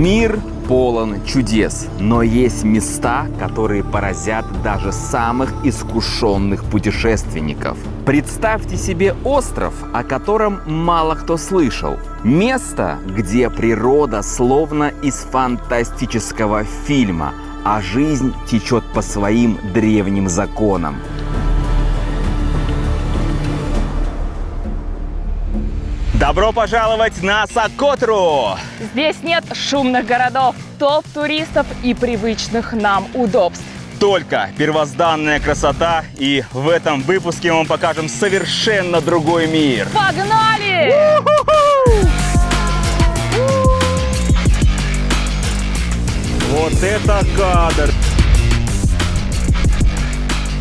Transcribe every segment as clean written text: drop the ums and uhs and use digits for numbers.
Мир полон чудес, но есть места, которые поразят даже самых искушенных путешественников. Представьте себе остров, о котором мало кто слышал. Место, где природа словно из фантастического фильма, а жизнь течет по своим древним законам. Добро пожаловать на Сокотру! Здесь нет шумных городов, топ-туристов и привычных нам удобств. Только первозданная красота, и в этом выпуске мы вам покажем совершенно другой мир. Погнали! Вот это кадр!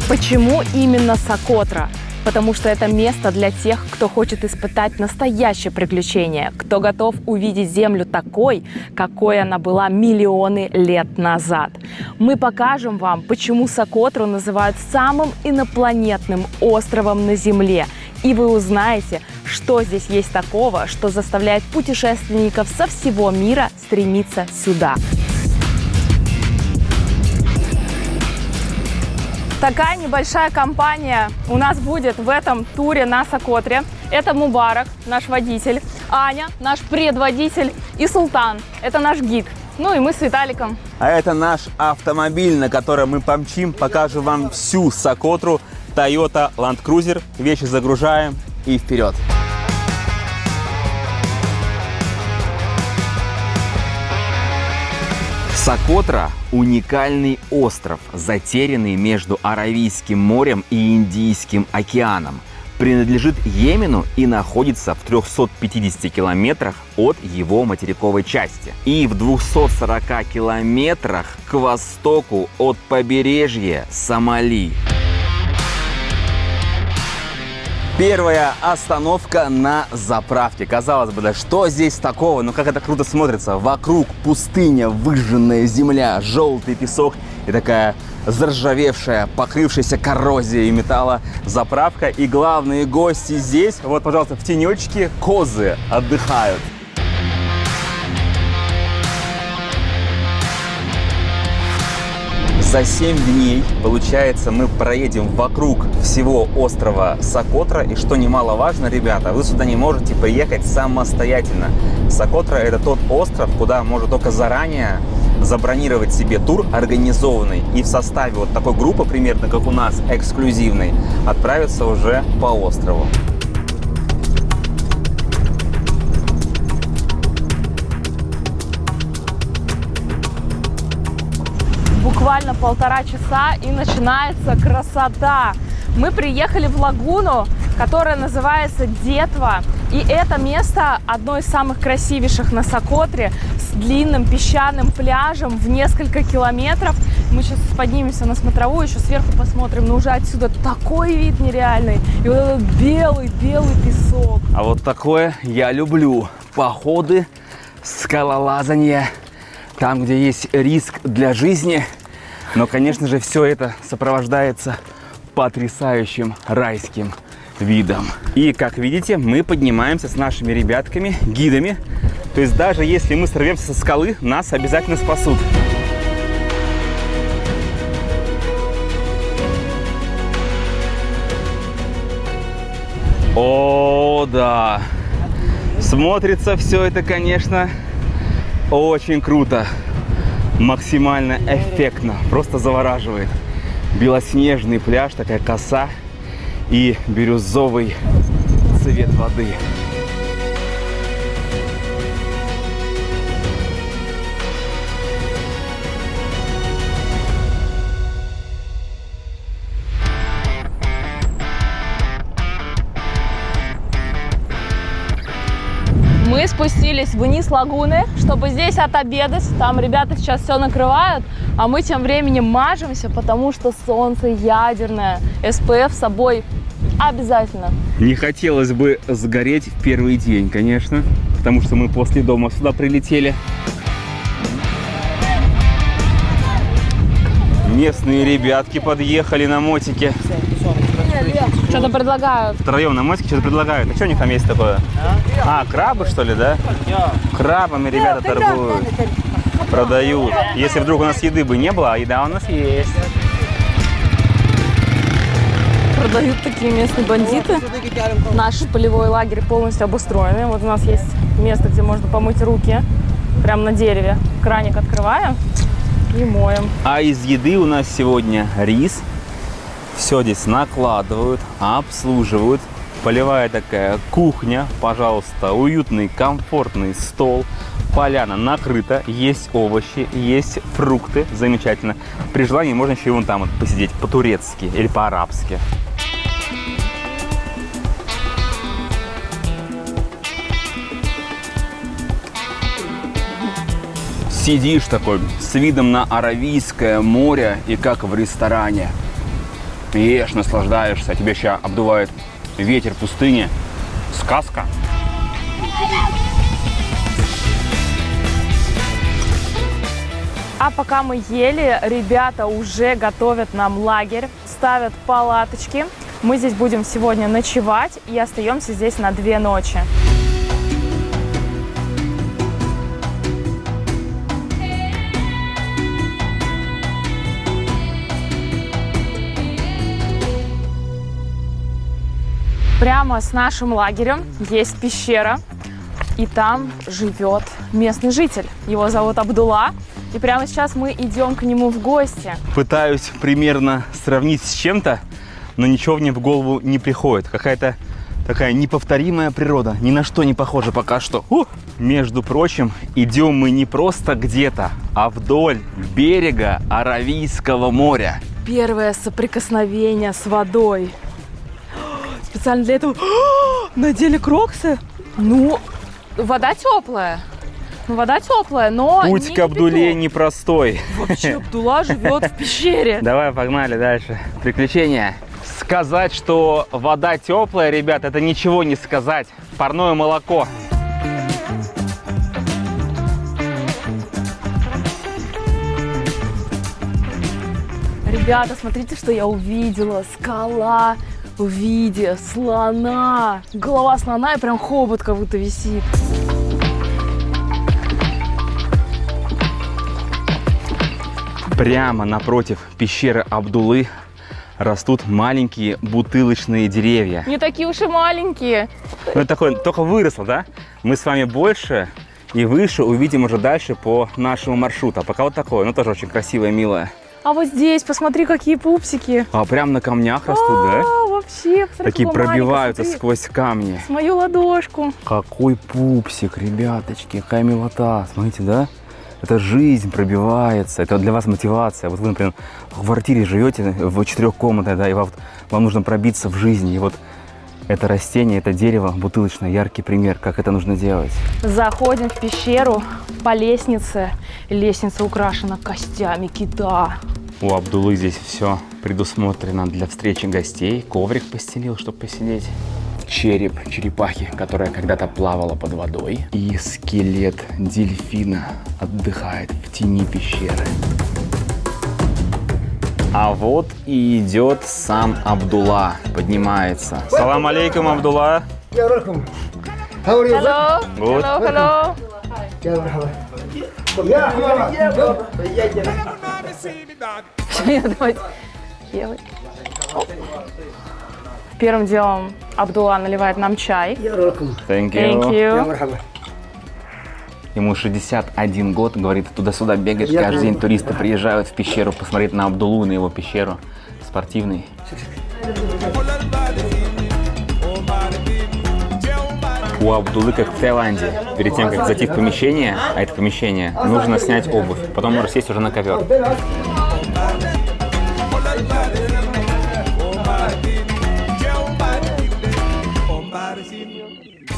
Почему именно Сокотра? Потому что это место для тех, кто хочет испытать настоящее приключение, кто готов увидеть Землю такой, какой она была миллионы лет назад. Мы покажем вам, почему Сокотру называют самым инопланетным островом на Земле. И вы узнаете, что здесь есть такого, что заставляет путешественников со всего мира стремиться сюда. Такая небольшая компания у нас будет в этом туре на Сокотре. Это Мубарак, наш водитель, Аня, наш предводитель, и Султан, это наш гид. Ну и мы с Виталиком. А это наш автомобиль, на котором мы помчим, покажем вам всю Сокотру. Toyota Land Cruiser. Вещи загружаем и вперед. Сокотра – уникальный остров, затерянный между Аравийским морем и Индийским океаном. Принадлежит Йемену и находится в 350 километрах от его материковой части. И в 240 километрах к востоку от побережья Сомали. Первая остановка на заправке. Казалось бы, да что здесь такого? Но как это круто смотрится. Вокруг пустыня, выжженная земля, желтый песок и такая заржавевшая, покрывшаяся коррозией металла заправка. И главные гости здесь, вот, пожалуйста, в тенечке козы отдыхают. За 7 дней, получается, мы проедем вокруг всего острова Сокотра. И что немаловажно, ребята, вы сюда не можете приехать самостоятельно. Сокотра – это тот остров, куда можно только заранее забронировать себе тур организованный. И в составе вот такой группы, примерно как у нас, эксклюзивной, отправиться уже по острову. Буквально 1,5 часа и начинается красота. Мы приехали в лагуну, которая называется Детва. И это место одно из самых красивейших на Сокотре, с длинным песчаным пляжем в несколько километров. Мы сейчас поднимемся на смотровую, еще сверху посмотрим, но уже отсюда такой вид нереальный. И вот этот белый песок. А вот такое я люблю. Походы, скалолазание, там, где есть риск для жизни. Но, конечно же, все это сопровождается потрясающим райским видом. И, как видите, мы поднимаемся с нашими ребятками, гидами. То есть даже если мы сорвемся со скалы, нас обязательно спасут. О, да! Смотрится все это, конечно, очень круто. Максимально эффектно, просто завораживает. Белоснежный пляж, такая коса и бирюзовый цвет воды. Мы спустились вниз лагуны, чтобы здесь отобедать. Там ребята сейчас все накрывают, а мы тем временем мажемся, потому что солнце ядерное. СПФ с собой обязательно. Не хотелось бы сгореть в первый день, конечно, потому что мы после дома сюда прилетели. Местные ребятки подъехали на мотике. Что-то предлагают. Втроем на мотике что-то предлагают. А что у них там есть такое? А, крабы, что ли, да? Крабами ребята торгуют. Продают. Если вдруг у нас еды бы не было, а еда у нас есть. Продают такие местные бандиты. Наш полевой лагерь полностью обустроенный. Вот у нас есть место, где можно помыть руки. Прямо на дереве. Краник открываем и моем. А из еды у нас сегодня рис. Все здесь накладывают, обслуживают. Полевая такая кухня. Пожалуйста, уютный, комфортный стол. Поляна накрыта, есть овощи, есть фрукты. Замечательно. При желании можно еще и вон там вот посидеть по-турецки или по-арабски. Сидишь такой с видом на Аравийское море и как в ресторане. Ешь, наслаждаешься, тебе сейчас обдувает ветер пустыни. Сказка. А пока мы ели, ребята уже готовят нам лагерь, ставят палаточки. Мы здесь будем сегодня ночевать и остаемся здесь на 2 ночи. Прямо с нашим лагерем есть пещера, и там живет местный житель. Его зовут Абдулла, и прямо сейчас мы идем к нему в гости. Пытаюсь примерно сравнить с чем-то, но ничего мне в голову не приходит. Какая-то такая неповторимая природа, ни на что не похожа пока что. Между прочим, идем мы не просто где-то, а вдоль берега Аравийского моря. Первое соприкосновение с водой. Специально для этого надели кроксы. Ну, вода теплая. Вода теплая, но Путь к Абдулле непростой. Вообще Абдулла живет в пещере. Давай, погнали дальше. Приключения. Сказать, что вода теплая, ребят, это ничего не сказать. Парное молоко. Ребята, смотрите, что я увидела. Скала в виде слона. Голова слона и прям хобот как будто висит. Прямо напротив пещеры Абдуллы растут маленькие бутылочные деревья. Не такие уж и маленькие. Ну, это такое, только выросло, да? Мы с вами больше и выше увидим уже дальше по нашему маршруту. А пока вот такое, ну тоже очень красивое, милое. А вот здесь, посмотри, какие пупсики. А прям на камнях растут, да? Вообще, посмотри, Такие какое пробиваются маленькое, сквозь камни. с мою ладошку. Какой пупсик, ребяточки, какая милота. Смотрите, да? Это жизнь пробивается, это для вас мотивация. Вот вы, например, в квартире живете, в 4-комнатной, да, и вам нужно пробиться в жизнь. И вот это растение, это дерево бутылочное, яркий пример, как это нужно делать. Заходим в пещеру по лестнице. Лестница украшена костями кита. У Абдуллы здесь все предусмотрено для встречи гостей. Коврик постелил, чтобы посидеть. Череп черепахи, которая когда-то плавала под водой. И скелет дельфина отдыхает в тени пещеры. А вот и идет сам Абдулла, поднимается. Салам алейкум, Абдулла. Welcome. How are you? Hello, Good. hello, hello. Давайте делать. Первым делом Абдулла наливает нам чай. Thank you. Thank you. Ему 61 год, говорит, туда-сюда бегает. Каждый день туристы приезжают в пещеру посмотреть на Абдуллу, на его пещеру. Спортивный. У Абдуллы, как в Таиланде, перед тем, как зайти в помещение, а это помещение, нужно снять обувь. Потом можно сесть уже на ковер.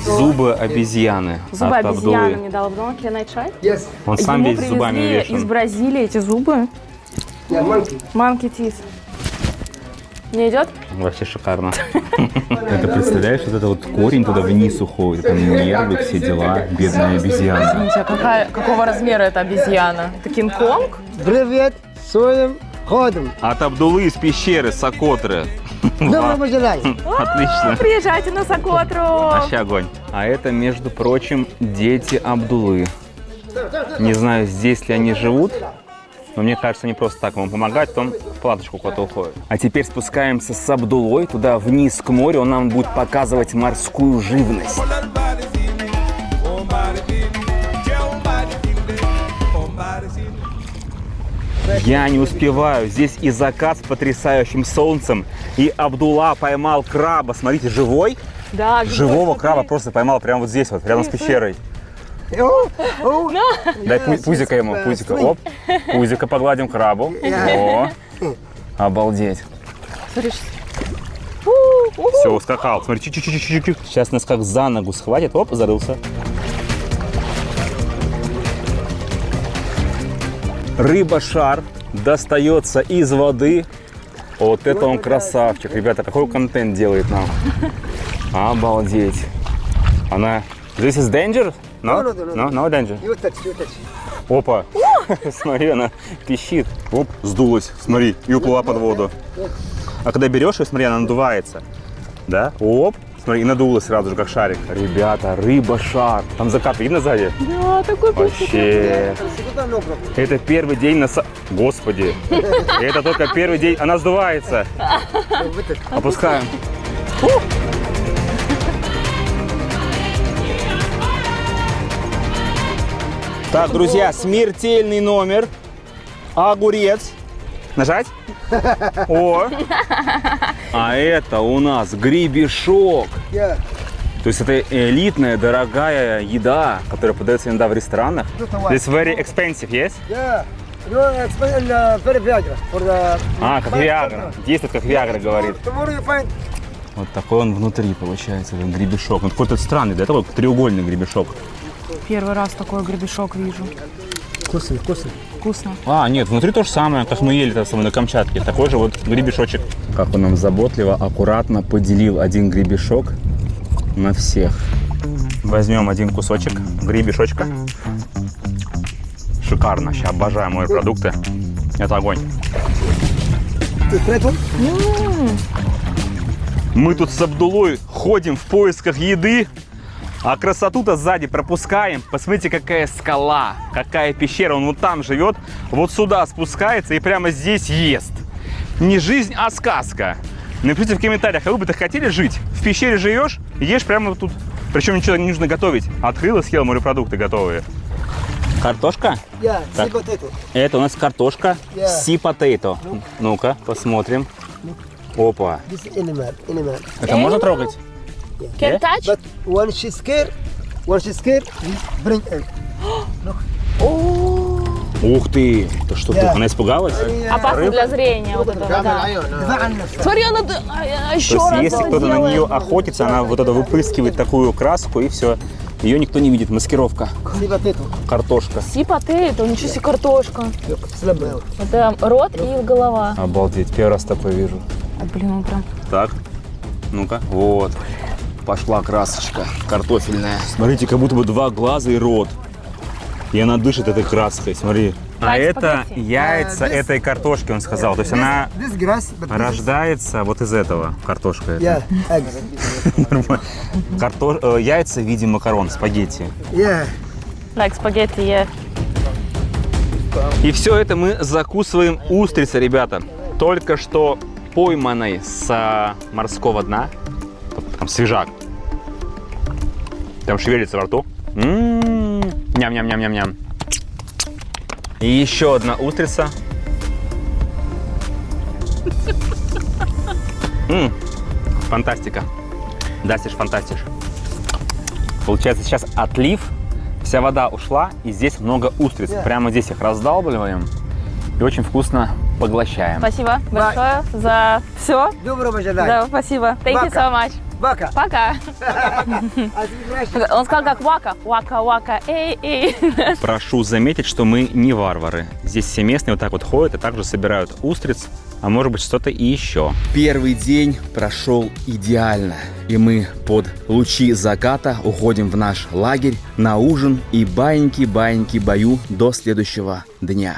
Зубы обезьяны. Зубы от обезьяны Абдуллы. мне дал Абдулла. Can I try? Yes. Он сам Ему весь зубами привезли увешан. из Бразилии эти зубы. Yeah, monkey. Monkey teeth. Не идет? Вообще шикарно. Это представляешь, вот это вот корень туда вниз уходит, там нервы, все дела, бедная обезьяна. Извините, а какого размера эта обезьяна? Это Кинг-Конг? Привет, своим ходом. От Абдуллы из пещеры Сокотры. Доброго пожелания. Отлично. Приезжайте на Сокотру! Вообще огонь. А это, между прочим, дети Абдуллы. Не знаю, здесь ли они живут, но мне кажется, они просто так вам помогают, потом в палаточку куда-то уходят. А теперь спускаемся с Абдулой туда вниз к морю, он нам будет показывать морскую живность. Я не успеваю. Здесь и закат с потрясающим солнцем, и Абдулла поймал краба. Смотрите, живой. Да, Живого краба просто поймал прямо вот здесь, вот, рядом с пещерой. Дай пузика ему, пузика. Оп, пузика погладим крабу. О, обалдеть. Все, ускакал. Смотри, чуть-чуть. Сейчас нас как за ногу схватит. Оп, зарылся. Рыба-шар достается из воды. Вот это он красавчик. Ребята, какой контент делает нам. Обалдеть. Она... This is danger? No? No danger? You touch. Опа. Смотри, она пищит. Оп, сдулась. Смотри, и уплыла под воду. А когда берешь ее, смотри, она надувается. Да? Оп. Смотри, и надулась сразу же, как шарик. Ребята, рыба-шар. Там закат видно сзади? Да, такой Вообще. Это первый день на... Господи. Это только первый день. Она сдувается. Опускаем. Так, друзья, смертельный номер. Огурец. Нажать? О! А это у нас гребешок. Yeah. То есть это элитная, дорогая еда, которая подается иногда в ресторанах. It's very expensive, yes? Yeah. You explain very Viagra for the. Как Виагра. Действует как Виагра, говорит. Tomorrow you find. Вот такой он внутри получается, этот гребешок. Он какой-то странный, да? Такой треугольный гребешок. Первый раз такой гребешок вижу. Вкусно. Вкусно. Нет, внутри то же самое, как мы ели на Камчатке. Такой же вот гребешочек. Как он нам заботливо, аккуратно поделил один гребешок на всех. Возьмем один кусочек гребешочка. Шикарно. Сейчас обожаю мои продукты. Это огонь. Мы тут с Абдулой ходим в поисках еды. А красоту-то сзади пропускаем. Посмотрите, какая скала, какая пещера. Он вот там живет, вот сюда спускается и прямо здесь ест. Не жизнь, а сказка. Напишите в комментариях, а вы бы так хотели жить? В пещере живешь, ешь прямо тут. Причем ничего не нужно готовить. Открыл и съел морепродукты готовые. Картошка? Yeah, Так. sea potato. Это у нас картошка Yeah. sea potato. Ну-ка, посмотрим. Опа. This animal. Это можно трогать? Can touch? But when she's scared, we bring egg. Ух ты! Это что, Yeah. она испугалась? Опасно для зрения вот это, да. Смотри, она еще То раз есть, если это кто-то на делает. нее охотится, она вот это выпрыскивает такую краску, и все. Ее никто не видит. Маскировка. Sea potato. Картошка. Си-потейто, ничего себе картошка. Slab. Это рот и голова. Обалдеть, первый раз такое вижу. Блин, он прям... Так, ну-ка, вот. Пошла красочка картофельная. Смотрите, как будто бы два глаза и рот. И она дышит этой краской, смотри. А Как это спагетти. яйца этой картошки, он сказал. То есть она This grass, but this is- рождается вот из этого, картошка эта. Yeah, eggs. Нормально. Яйца в виде макарон, спагетти. Yeah. Так, спагетти, yeah. И все это мы закусываем устрицей, ребята. Только что пойманной с морского дна. Там свежак. Там шевелится во рту. Ням-ням-ням-ням-ням. И еще одна устрица. Фантастика. Дастиш, фантастиш. Получается, сейчас отлив. Вся вода ушла, и здесь много устриц. Прямо здесь их раздалбливаем. И очень вкусно поглощаем. Спасибо большое за все. Доброго пожелания. Да, спасибо. Thank you so much. Бака. Пока. А ты знаешь, Он сказал как вака. Вака, вака, эй, эй. Прошу заметить, что мы не варвары. Здесь все местные вот так вот ходят и также собирают устриц, а может быть что-то и еще. Первый день прошел идеально. И мы под лучи заката уходим в наш лагерь на ужин и баиньки-баиньки бою до следующего дня.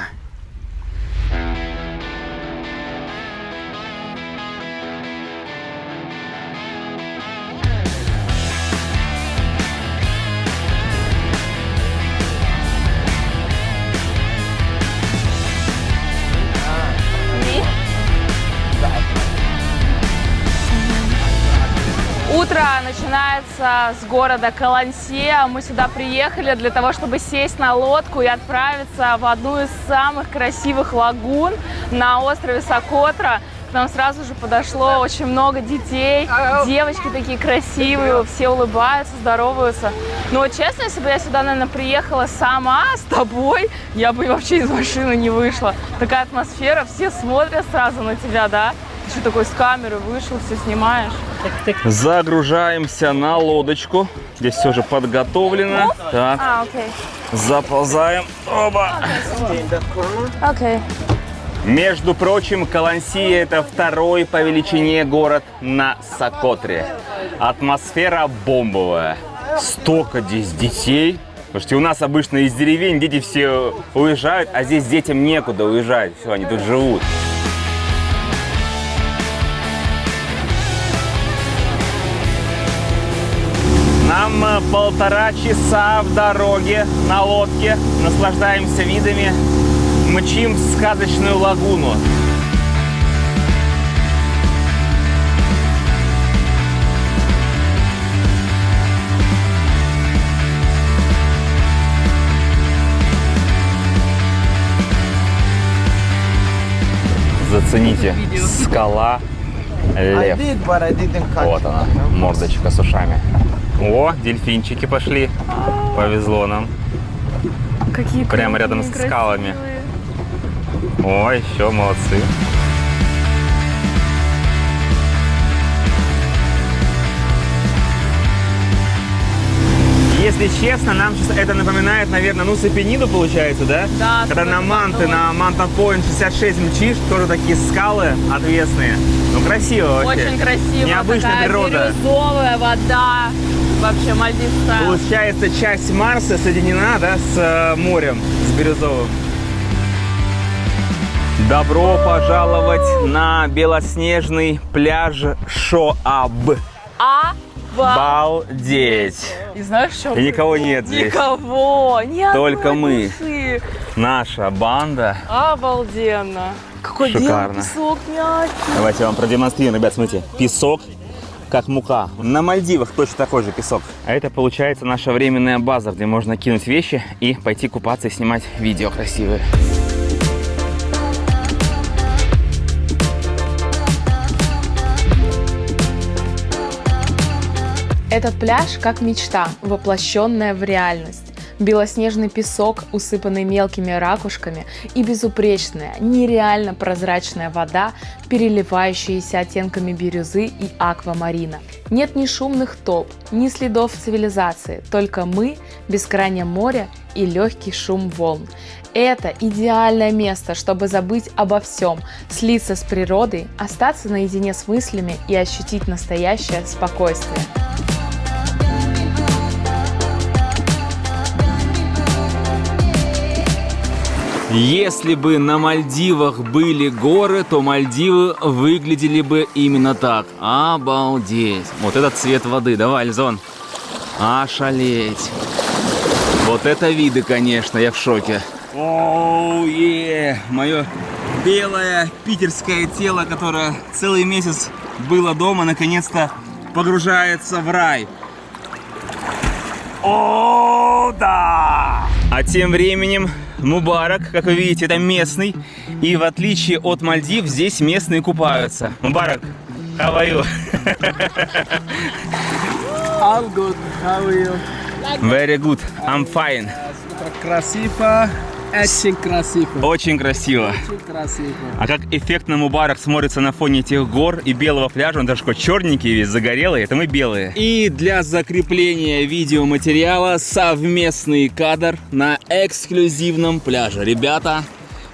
Утро начинается с города Калансия. Мы сюда приехали для того, чтобы сесть на лодку и отправиться в одну из самых красивых лагун на острове Сокотра. К нам сразу же подошло очень много детей, девочки такие красивые, все улыбаются, здороваются. Но вот честно, если бы я сюда, наверное, приехала сама с тобой, я бы вообще из машины не вышла. Такая атмосфера, все смотрят сразу на тебя, да? Ты что такой с камеры вышел, все снимаешь? Загружаемся на лодочку. Здесь все уже подготовлено. Так, Окей. заползаем. Оба. Окей. Между прочим, Калансия – это второй по величине город на Сокотре. Атмосфера бомбовая. Столько здесь детей. Слушайте, у нас обычно из деревень дети все уезжают, а здесь детям некуда уезжать. Все, они тут живут. Нам 1,5 часа в дороге на лодке. Наслаждаемся видами. Мчим в сказочную лагуну. Зацените, скала I Лев. did, but I didn't catch. Вот она, мордочка с ушами. О, дельфинчики пошли. Повезло нам. Какие Прямо рядом с скалами. Ой, еще молодцы. Если честно, нам сейчас это напоминает, наверное, ну, Сапениду получается, да? Да. Когда на Манты, на Манта-Пойнт 66 мчишь, тоже такие скалы отвесные. Ну, красиво вообще. Очень красиво. Необычная такая природа. бирюзовая вода. Вообще Мальдивская. Получается, часть Марса соединена, да, с морем, с бирюзовым. Добро пожаловать на белоснежный пляж Шоаб. Балдеть! И знаешь, что? И никого нет здесь. Никого! Ни одной Только мы. души. Наша банда. Обалденно. Какой Шикарно. белый песок мягкий. Давайте я вам продемонстрирую, ребят, смотрите. Песок, как мука. На Мальдивах точно такой же песок. А это, получается, наша временная база, где можно кинуть вещи и пойти купаться и снимать видео красивые. Этот пляж как мечта, воплощенная в реальность. Белоснежный песок, усыпанный мелкими ракушками, и безупречная, нереально прозрачная вода, переливающаяся оттенками бирюзы и аквамарина. Нет ни шумных толп, ни следов цивилизации, только мы, бескрайнее море и легкий шум волн. Это идеальное место, чтобы забыть обо всем, слиться с природой, остаться наедине с мыслями и ощутить настоящее спокойствие. Если бы на Мальдивах были горы, то Мальдивы выглядели бы именно так. Обалдеть. Вот этот цвет воды. Давай, Альзон. Ошалеть. Вот это виды, конечно, я в шоке. Оу, мое белое питерское тело, которое целый месяц было дома, наконец-то погружается в рай. О, да! А тем временем Мубарак, как вы видите, это местный. И в отличие от Мальдив, здесь местные купаются. Мубарак, how are you? All good. How are you? Very good, I'm fine. Красиво. Очень красиво. Очень красиво. Очень красиво. А как эффектно Мубарак смотрится на фоне этих гор и белого пляжа. Он даже такой черненький весь, загорелый. Это мы белые. И для закрепления видеоматериала совместный кадр на эксклюзивном пляже. Ребята,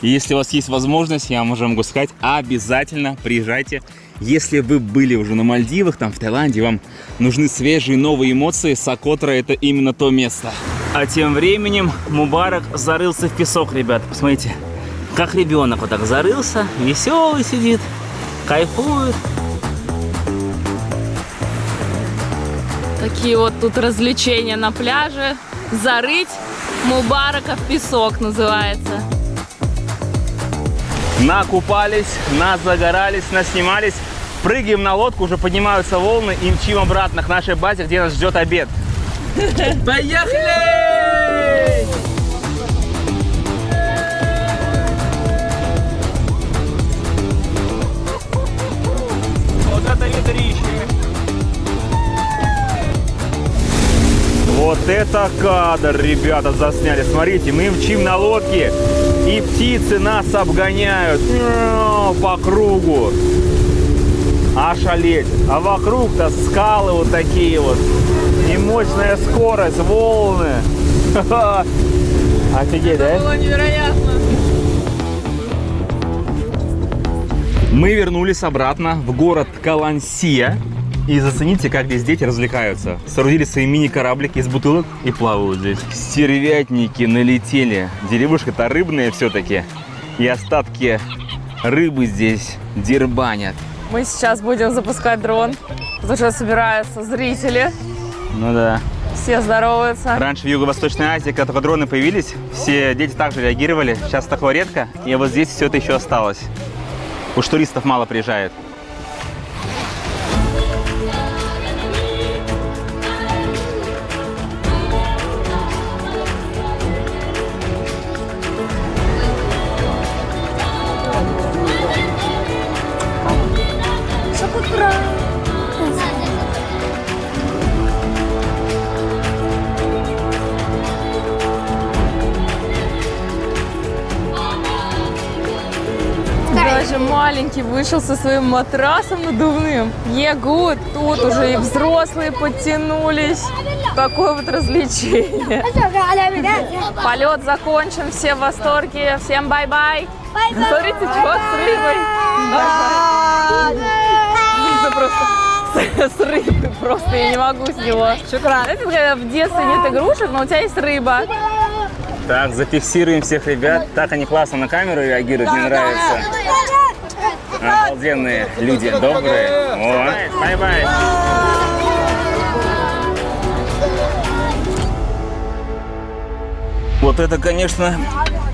Если у вас есть возможность, я вам уже могу сказать, обязательно приезжайте. Если вы были уже на Мальдивах, там в Таиланде, вам нужны свежие новые эмоции, Сокотра — это именно то место. А тем временем Мубарак зарылся в песок, ребята. Посмотрите, как ребенок вот так зарылся, веселый сидит, кайфует. Такие вот тут развлечения на пляже. Зарыть Мубарака в песок называется. Накупались, назагорались, наснимались. Прыгаем на лодку, уже поднимаются волны и мчим обратно к нашей базе, где нас ждет обед. Поехали! Вот это ветрище. Вот это кадр, ребята, засняли. Смотрите, мы мчим на лодке, и птицы нас обгоняют по кругу. Ошалеть. А вокруг-то скалы вот такие вот. И мощная скорость, волны. Офигеть, да? Это было невероятно. Мы вернулись обратно в город Калансия. И зацените, как здесь дети развлекаются. Соорудили свои мини-кораблики из бутылок и плавают здесь. Стервятники налетели. Деревушка-то рыбная все-таки. И остатки рыбы здесь дербанят. Мы сейчас будем запускать дрон. Тут уже собираются зрители. Ну да. Все здороваются. Раньше в Юго-Восточной Азии, когда только дроны появились, все дети также реагировали. Сейчас такое редко. И вот здесь все это еще осталось. Уж туристов мало приезжает. Даже маленький вышел со своим матрасом надувным. Егуд, тут уже и взрослые подтянулись. Такое вот развлечение. Полет закончен, все в восторге. Всем бай-бай. Смотрите, чувак с рыбой. Это просто с рыбой, просто я не могу с него. Знаете, когда в детстве нет игрушек, но у тебя есть рыба. Так, зафиксируем всех ребят. Так они классно на камеру реагируют, мне нравится. Обалденные люди, добрые. О, бай-бай. Вот это, конечно,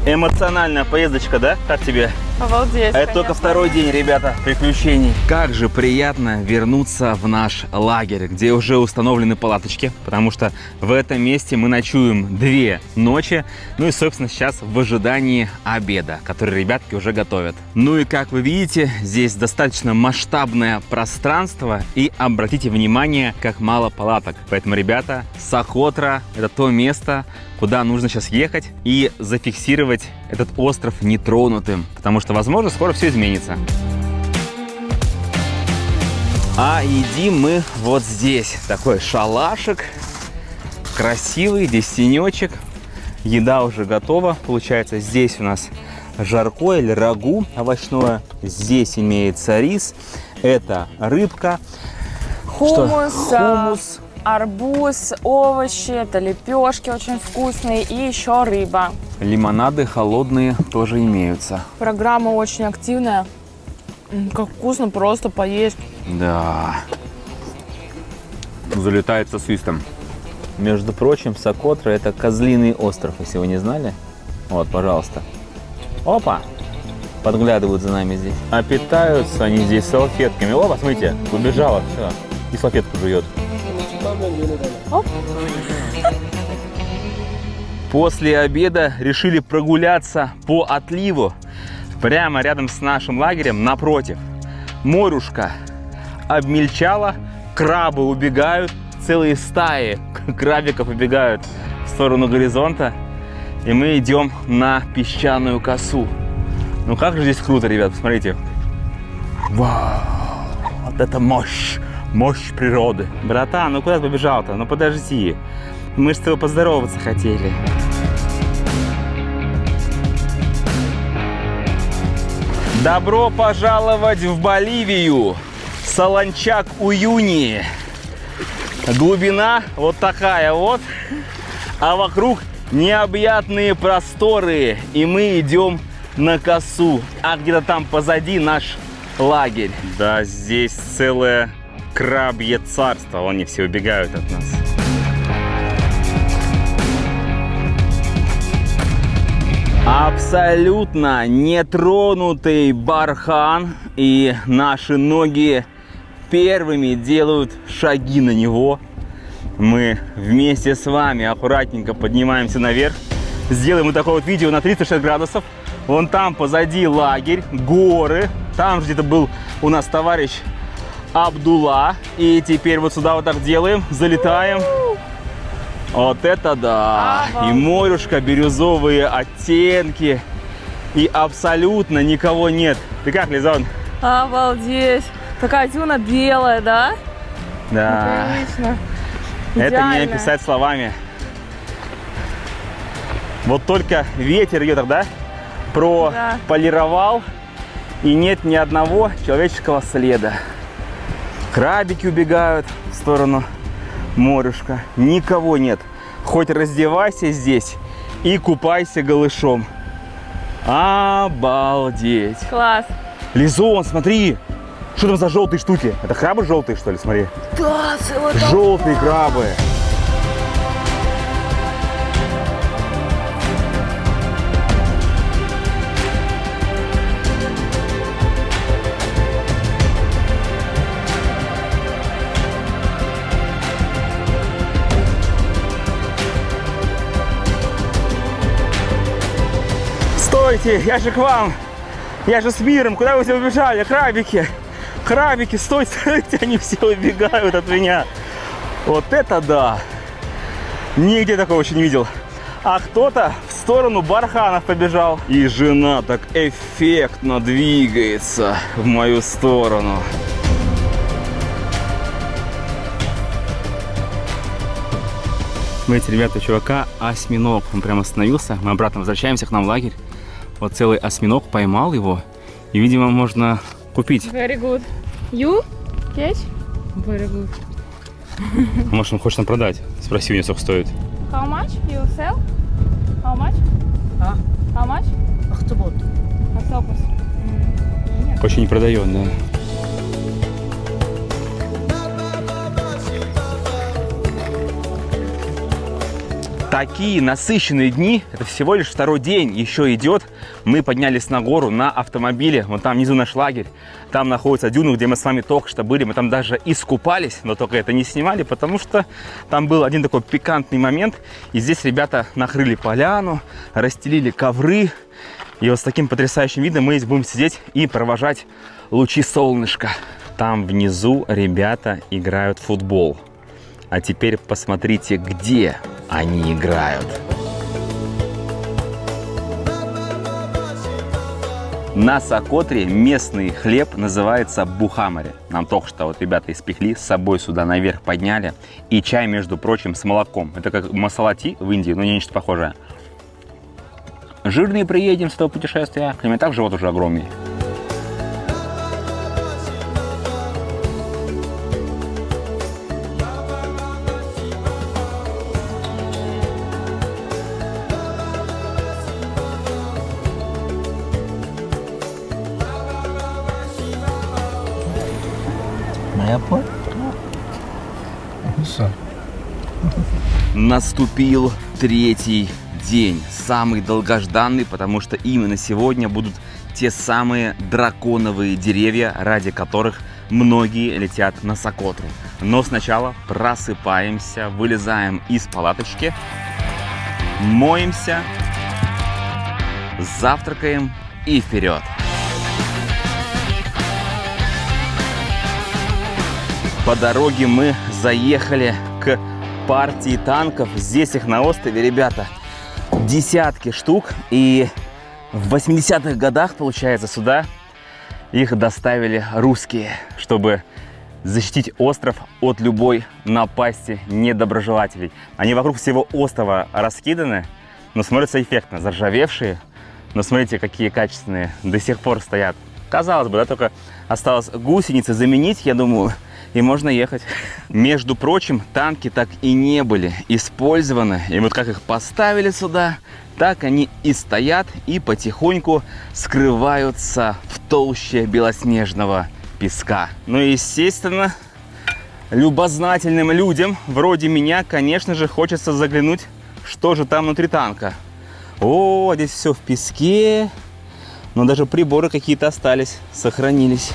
эмоциональная поездочка, да? Как тебе? Обалдеть, Это только второй день, ребята, приключений. Как же приятно вернуться в наш лагерь, где уже установлены палаточки, потому что в этом месте мы ночуем 2 ночи. Ну и, собственно, сейчас в ожидании обеда, который ребятки уже готовят. Ну и, как вы видите, здесь достаточно масштабное пространство. И обратите внимание, как мало палаток. Поэтому, ребята, Сокотра – это то место, куда нужно сейчас ехать и зафиксировать этот остров нетронутым, потому что, возможно, скоро все изменится. А едим мы вот здесь. Такой шалашик, красивый, здесь тенечек. Еда уже готова. Получается, здесь у нас жаркое или рагу овощное. Здесь имеется рис. Это рыбка. Хумус, Хумус. арбуз, овощи, это лепешки очень вкусные и еще рыба. Лимонады холодные тоже имеются. Программа очень активная. Как вкусно просто поесть. Да. Залетает со свистом. Между прочим, Сокотра – это козлиный остров, если вы не знали. Вот, пожалуйста. Опа! Подглядывают за нами здесь. А питаются они здесь салфетками. О, посмотрите, убежала, все. И салфетку жует. Оп. После обеда решили прогуляться по отливу. Прямо рядом с нашим лагерем, напротив. Морюшка обмельчала, крабы убегают, целые стаи крабиков убегают в сторону горизонта. И мы идем на песчаную косу. Ну как же здесь круто, ребят, посмотрите. Вау, вот это мощь, мощь природы. Братан, ну куда ты побежал-то? Ну подожди, мы же с тобой поздороваться хотели. Добро пожаловать в Боливию, Солончак-Уюни. Глубина вот такая вот, а вокруг необъятные просторы. И мы идем на косу, а где-то там позади наш лагерь. Да, здесь целое крабье царство, они все убегают от нас. Абсолютно нетронутый бархан, и наши ноги первыми делают шаги на него. Мы вместе с вами аккуратненько поднимаемся наверх. Сделаем вот такое вот видео на 360 градусов. Вон там позади лагерь, горы. Там где-то был у нас товарищ Абдулла. И теперь вот сюда вот так делаем, залетаем. Вот это да! И морюшка, бирюзовые оттенки. И абсолютно никого нет. Ты как, Лизон? Обалдеть. Такая дюна белая, да? Да. Конечно. Это не Идеально. описать словами. Вот только ветер ее тогда прополировал, и нет ни одного человеческого следа. Крабики убегают в сторону морюшка. Никого нет. Хоть раздевайся здесь и купайся голышом. Обалдеть. Класс. Лизон, смотри. Что там за желтые штуки? Это крабы желтые, что ли? Смотри. Да, целая Желтые крабы. Стойте, я же к вам. Я же с миром. Куда вы все убежали? Крабики. Крабики, стойте, стойте, они все убегают от меня. Вот это да. Нигде такого еще не видел. А кто-то в сторону барханов побежал. И жена так эффектно двигается в мою сторону. Смотрите, ребята, у чувака осьминог. Он прям остановился. Мы обратно возвращаемся к нам в лагерь. Вот целый осьминог, поймал его. И, видимо, можно купить. Very good. You catch? Very good. Может, он хочет нам продать. Спроси у него, сколько стоит. How much you sell? How much? А? How much? Ахтубот. Octopus. Очень не продает, да. Такие насыщенные дни, это всего лишь второй день, еще идет. Мы поднялись на гору на автомобиле, вон там внизу наш лагерь. Там находится дюна, где мы с вами только что были. Мы там даже искупались, но только это не снимали, потому что там был один такой пикантный момент. И здесь ребята накрыли поляну, расстелили ковры. И вот с таким потрясающим видом мы здесь будем сидеть и провожать лучи солнышка. Там внизу ребята играют в футбол. А теперь посмотрите, где они играют. На Сокотре местный хлеб называется бухамари. Нам только что вот ребята испекли, с собой сюда наверх подняли. И чай, между прочим, с молоком. Это как масалати в Индии, но не нечто похожее. Жирные приедем с этого путешествия. Кроме так, живот уже огромный. Наступил третий день, самый долгожданный, потому что именно сегодня будут те самые драконовые деревья, ради которых многие летят на Сокотру. Но сначала просыпаемся, вылезаем из палаточки, моемся, завтракаем и вперед. По дороге мы заехали к партии танков. Здесь их на острове, ребята, десятки штук. И в 80-х годах, получается, сюда их доставили русские, чтобы защитить остров от любой напасти недоброжелателей. Они вокруг всего острова раскиданы, но смотрятся эффектно. Заржавевшие, но смотрите, какие качественные, до сих пор стоят. Казалось бы, да, только осталось гусеницы заменить, я думаю, и можно ехать. Между прочим, танки так и не были использованы. И вот как их поставили сюда, так они и стоят и потихоньку скрываются в толще белоснежного песка. Ну и, естественно, любознательным людям, вроде меня, конечно же, хочется заглянуть, что же там внутри танка. О, здесь все в песке, но даже приборы какие-то остались, сохранились.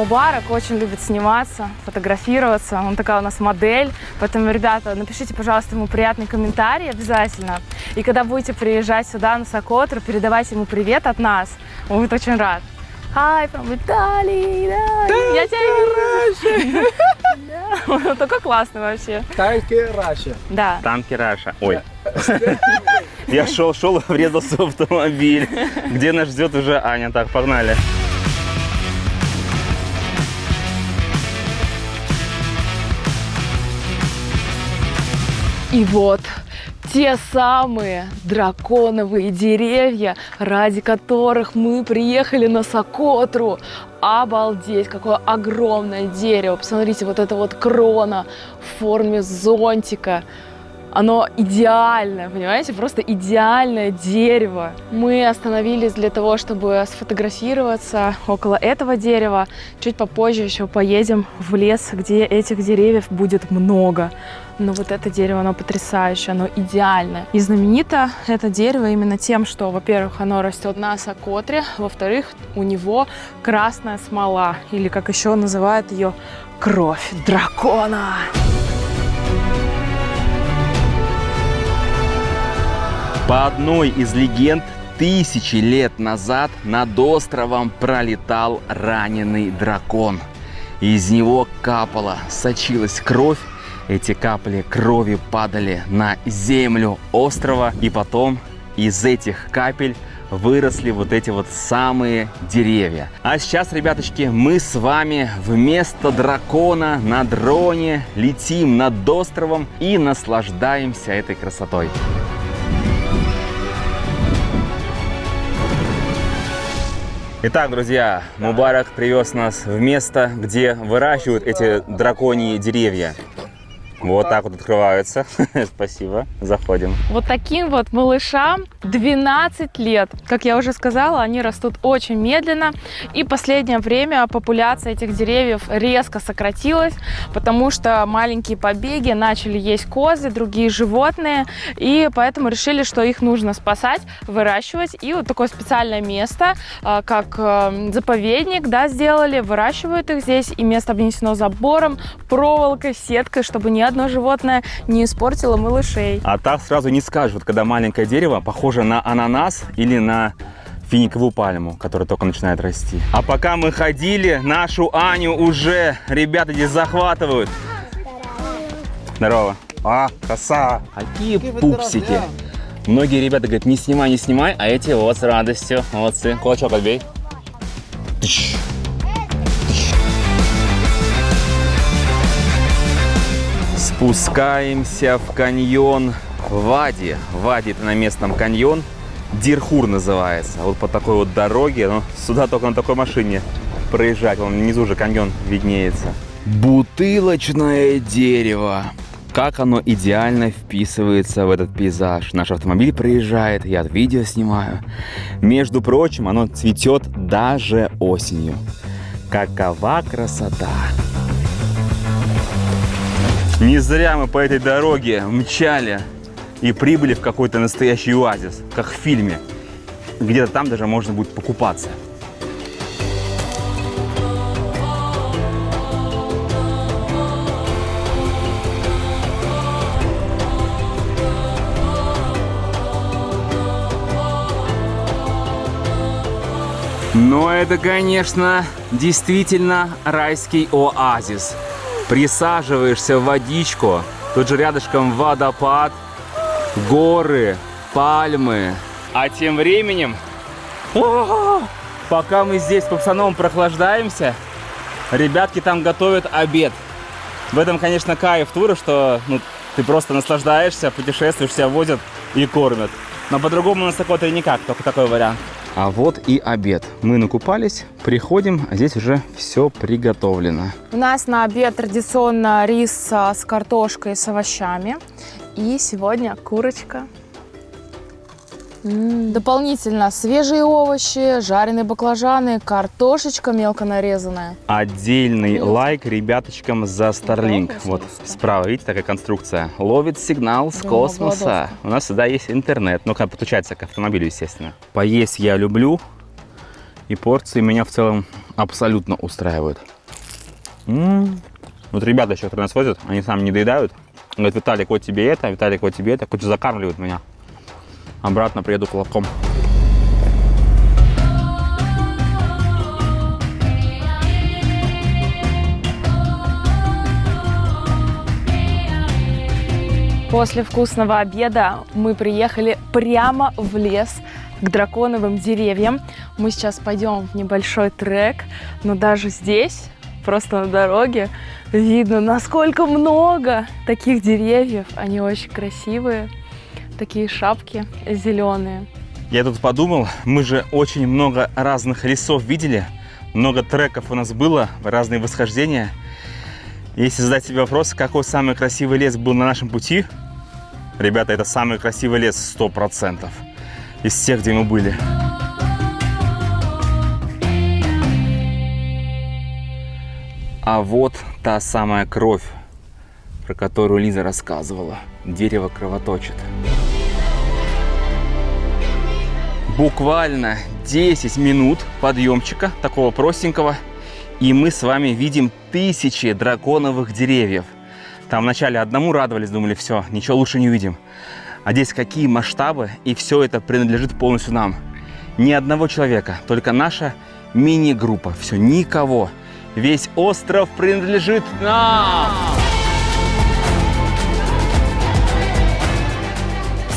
Мубарак очень любит сниматься, фотографироваться. Он такая у нас модель. Поэтому, ребята, напишите, пожалуйста, ему приятный комментарий обязательно. И когда будете приезжать сюда, на Сокотру, передавайте ему привет от нас. Он будет очень рад. Hi from Italy, да, я тебя вижу. Да, он такой классный вообще. Танки Russia. Да. Танки Раша. Ой. Я шел, врезался в автомобиль. Где нас ждет уже Аня? Так, погнали. И вот те самые драконовые деревья, ради которых мы приехали на Сокотру. Обалдеть, какое огромное дерево. Посмотрите, вот эта вот крона в форме зонтика. Оно идеальное, понимаете? Просто идеальное дерево. Мы остановились для того, чтобы сфотографироваться около этого дерева. Чуть попозже еще поедем в лес, где этих деревьев будет много. Но вот это дерево, оно потрясающее, оно идеальное. И знаменито это дерево именно тем, что, во-первых, оно растет на Сокотре, во-вторых, у него красная смола, или как еще называют ее, кровь дракона. По одной из легенд, 1000 лет назад над островом пролетал раненый дракон. Из него капала, сочилась кровь. Эти капли крови падали на землю острова, и потом из этих капель выросли вот эти вот самые деревья. А сейчас, ребяточки, мы с вами вместо дракона на дроне летим над островом и наслаждаемся этой красотой. Итак, друзья, Мубарак привез нас в место, где выращивают эти драконьи деревья. Вот так вот открываются. Спасибо. Заходим. Вот таким вот малышам 12 лет. Как я уже сказала, они растут очень медленно. И в последнее время популяция этих деревьев резко сократилась, потому что маленькие побеги начали есть козы, другие животные. И поэтому решили, что их нужно спасать, выращивать. И вот такое специальное место, как заповедник, да, сделали. Выращивают их здесь. И место обнесено забором, проволокой, сеткой, чтобы ни одно животное не испортило малышей. А так сразу не скажешь, вот когда маленькое дерево похоже на ананас или на финиковую пальму, которая только начинает расти. А пока мы ходили, нашу Аню уже ребята здесь захватывают. Здорово. А, коса. Какие пупсики. Многие ребята говорят, не снимай, а эти вот с радостью. Молодцы. Кулачок отбей. Спускаемся в каньон Вади. Вади — это на местном каньон. Дирхур называется. Вот по такой вот дороге. Но сюда только на такой машине проезжать. Вон внизу же каньон виднеется. Бутылочное дерево. Как оно идеально вписывается в этот пейзаж. Наш автомобиль проезжает, я видео снимаю. Между прочим, оно цветет даже осенью. Какова красота! Не зря мы по этой дороге мчали и прибыли в какой-то настоящий оазис, как в фильме. Где-то там даже можно будет покупаться. Но это, конечно, действительно райский оазис. Присаживаешься в водичку, тут же рядышком водопад, горы, пальмы. А тем временем, пока мы здесь с пацаном прохлаждаемся, ребятки там готовят обед. В этом, конечно, кайф тура, что ты просто наслаждаешься, путешествуешь, себя возят и кормят. Но по-другому на Сокотре никак, только такой вариант. А вот и обед. Мы накупались, приходим, а здесь уже все приготовлено. У нас на обед традиционно рис с картошкой, с овощами. И сегодня курочка. Дополнительно свежие овощи, жареные баклажаны, картошечка мелко нарезанная. Отдельный лайк ребяточкам за Starlink. Вот справа, видите, такая конструкция. Ловит сигнал с космоса. У нас всегда есть интернет. Ну, как подключается к автомобилю, естественно. Поесть я люблю. И порции меня в целом абсолютно устраивают. Вот ребята еще, которые нас возят, они сами не доедают. Говорят, Виталик, вот тебе это, Виталик, вот тебе это. Хоть закармливают меня. Обратно приеду кулаком. После вкусного обеда мы приехали прямо в лес к драконовым деревьям. Мы сейчас пойдем в небольшой трек, но даже здесь, просто на дороге, видно, насколько много таких деревьев. Они очень красивые, такие шапки зеленые. Я тут подумал, мы же очень много разных лесов видели, много треков у нас было, разные восхождения. Если задать себе вопрос, какой самый красивый лес был на нашем пути, ребята, это самый красивый лес 100% из всех, где мы были. А вот та самая кровь, про которую Лиза рассказывала. Дерево кровоточит. Буквально 10 минут подъемчика, такого простенького, и мы с вами видим тысячи драконовых деревьев. Там вначале одному радовались, думали, все, ничего лучше не увидим. А здесь какие масштабы, и все это принадлежит полностью нам. Ни одного человека, только наша мини-группа. Все, никого. Весь остров принадлежит нам!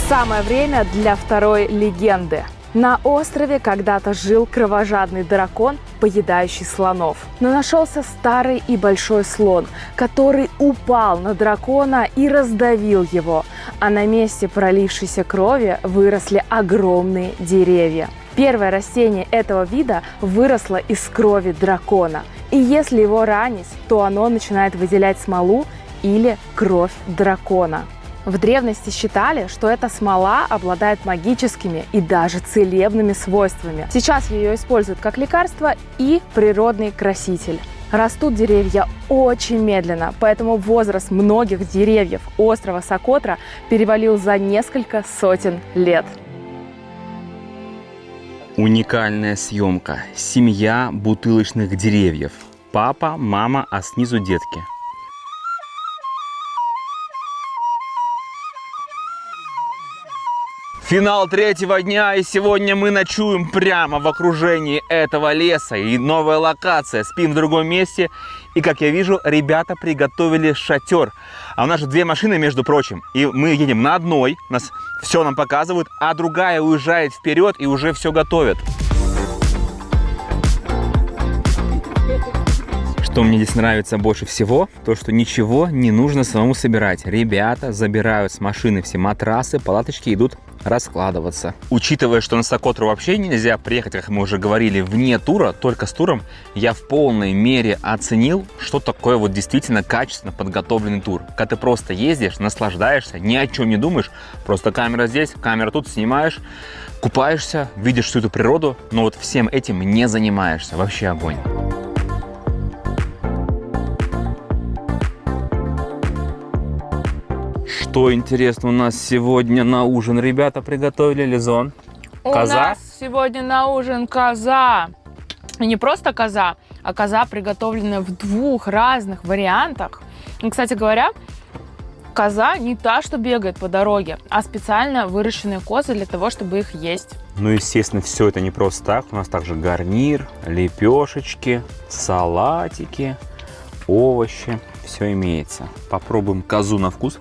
Самое время для второй легенды. На острове когда-то жил кровожадный дракон, поедающий слонов. Но нашелся старый и большой слон, который упал на дракона и раздавил его. А на месте пролившейся крови выросли огромные деревья. Первое растение этого вида выросло из крови дракона. И если его ранить, то оно начинает выделять смолу или кровь дракона. В древности считали, что эта смола обладает магическими и даже целебными свойствами. Сейчас ее используют как лекарство и природный краситель. Растут деревья очень медленно, поэтому возраст многих деревьев острова Сокотра перевалил за несколько сотен лет. Уникальная съемка. Семья бутылочных деревьев. Папа, мама, а снизу детки. Финал третьего дня, и сегодня мы ночуем прямо в окружении этого леса. И новая локация, спим в другом месте. И, как я вижу, ребята приготовили шатер. А у нас же две машины, между прочим. И мы едем на одной, нас все нам показывают, а другая уезжает вперед и уже все готовит. Что мне здесь нравится больше всего, то что ничего не нужно самому собирать. Ребята забирают с машины все матрасы, палаточки, идут раскладываться. Учитывая, что на Сокотру вообще нельзя приехать, как мы уже говорили, вне тура, только с туром, я в полной мере оценил, что такое вот действительно качественно подготовленный тур. Когда ты просто ездишь, наслаждаешься, ни о чем не думаешь, просто камера здесь, камера тут, снимаешь, купаешься, видишь всю эту природу, но вот всем этим не занимаешься. Вообще огонь. Что интересно у нас сегодня на ужин? Ребята приготовили, Лизон. Коза? У нас сегодня на ужин коза. И не просто коза, а коза, приготовленная в двух разных вариантах. И, кстати говоря, коза не та, что бегает по дороге, а специально выращенные козы для того, чтобы их есть. Ну, естественно, все это не просто так. У нас также гарнир, лепешечки, салатики, овощи. Все имеется. Попробуем козу на вкус.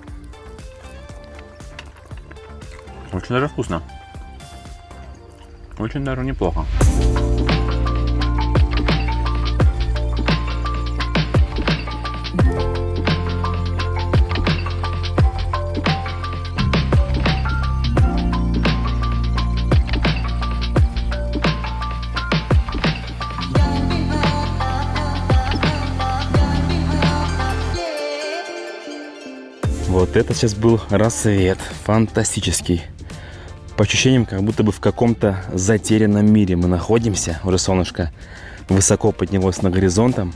Очень даже вкусно. Очень даже неплохо. Вот это сейчас был рассвет. Фантастический. По ощущениям, как будто бы в каком-то затерянном мире мы находимся. Уже солнышко высоко поднялось над горизонтом.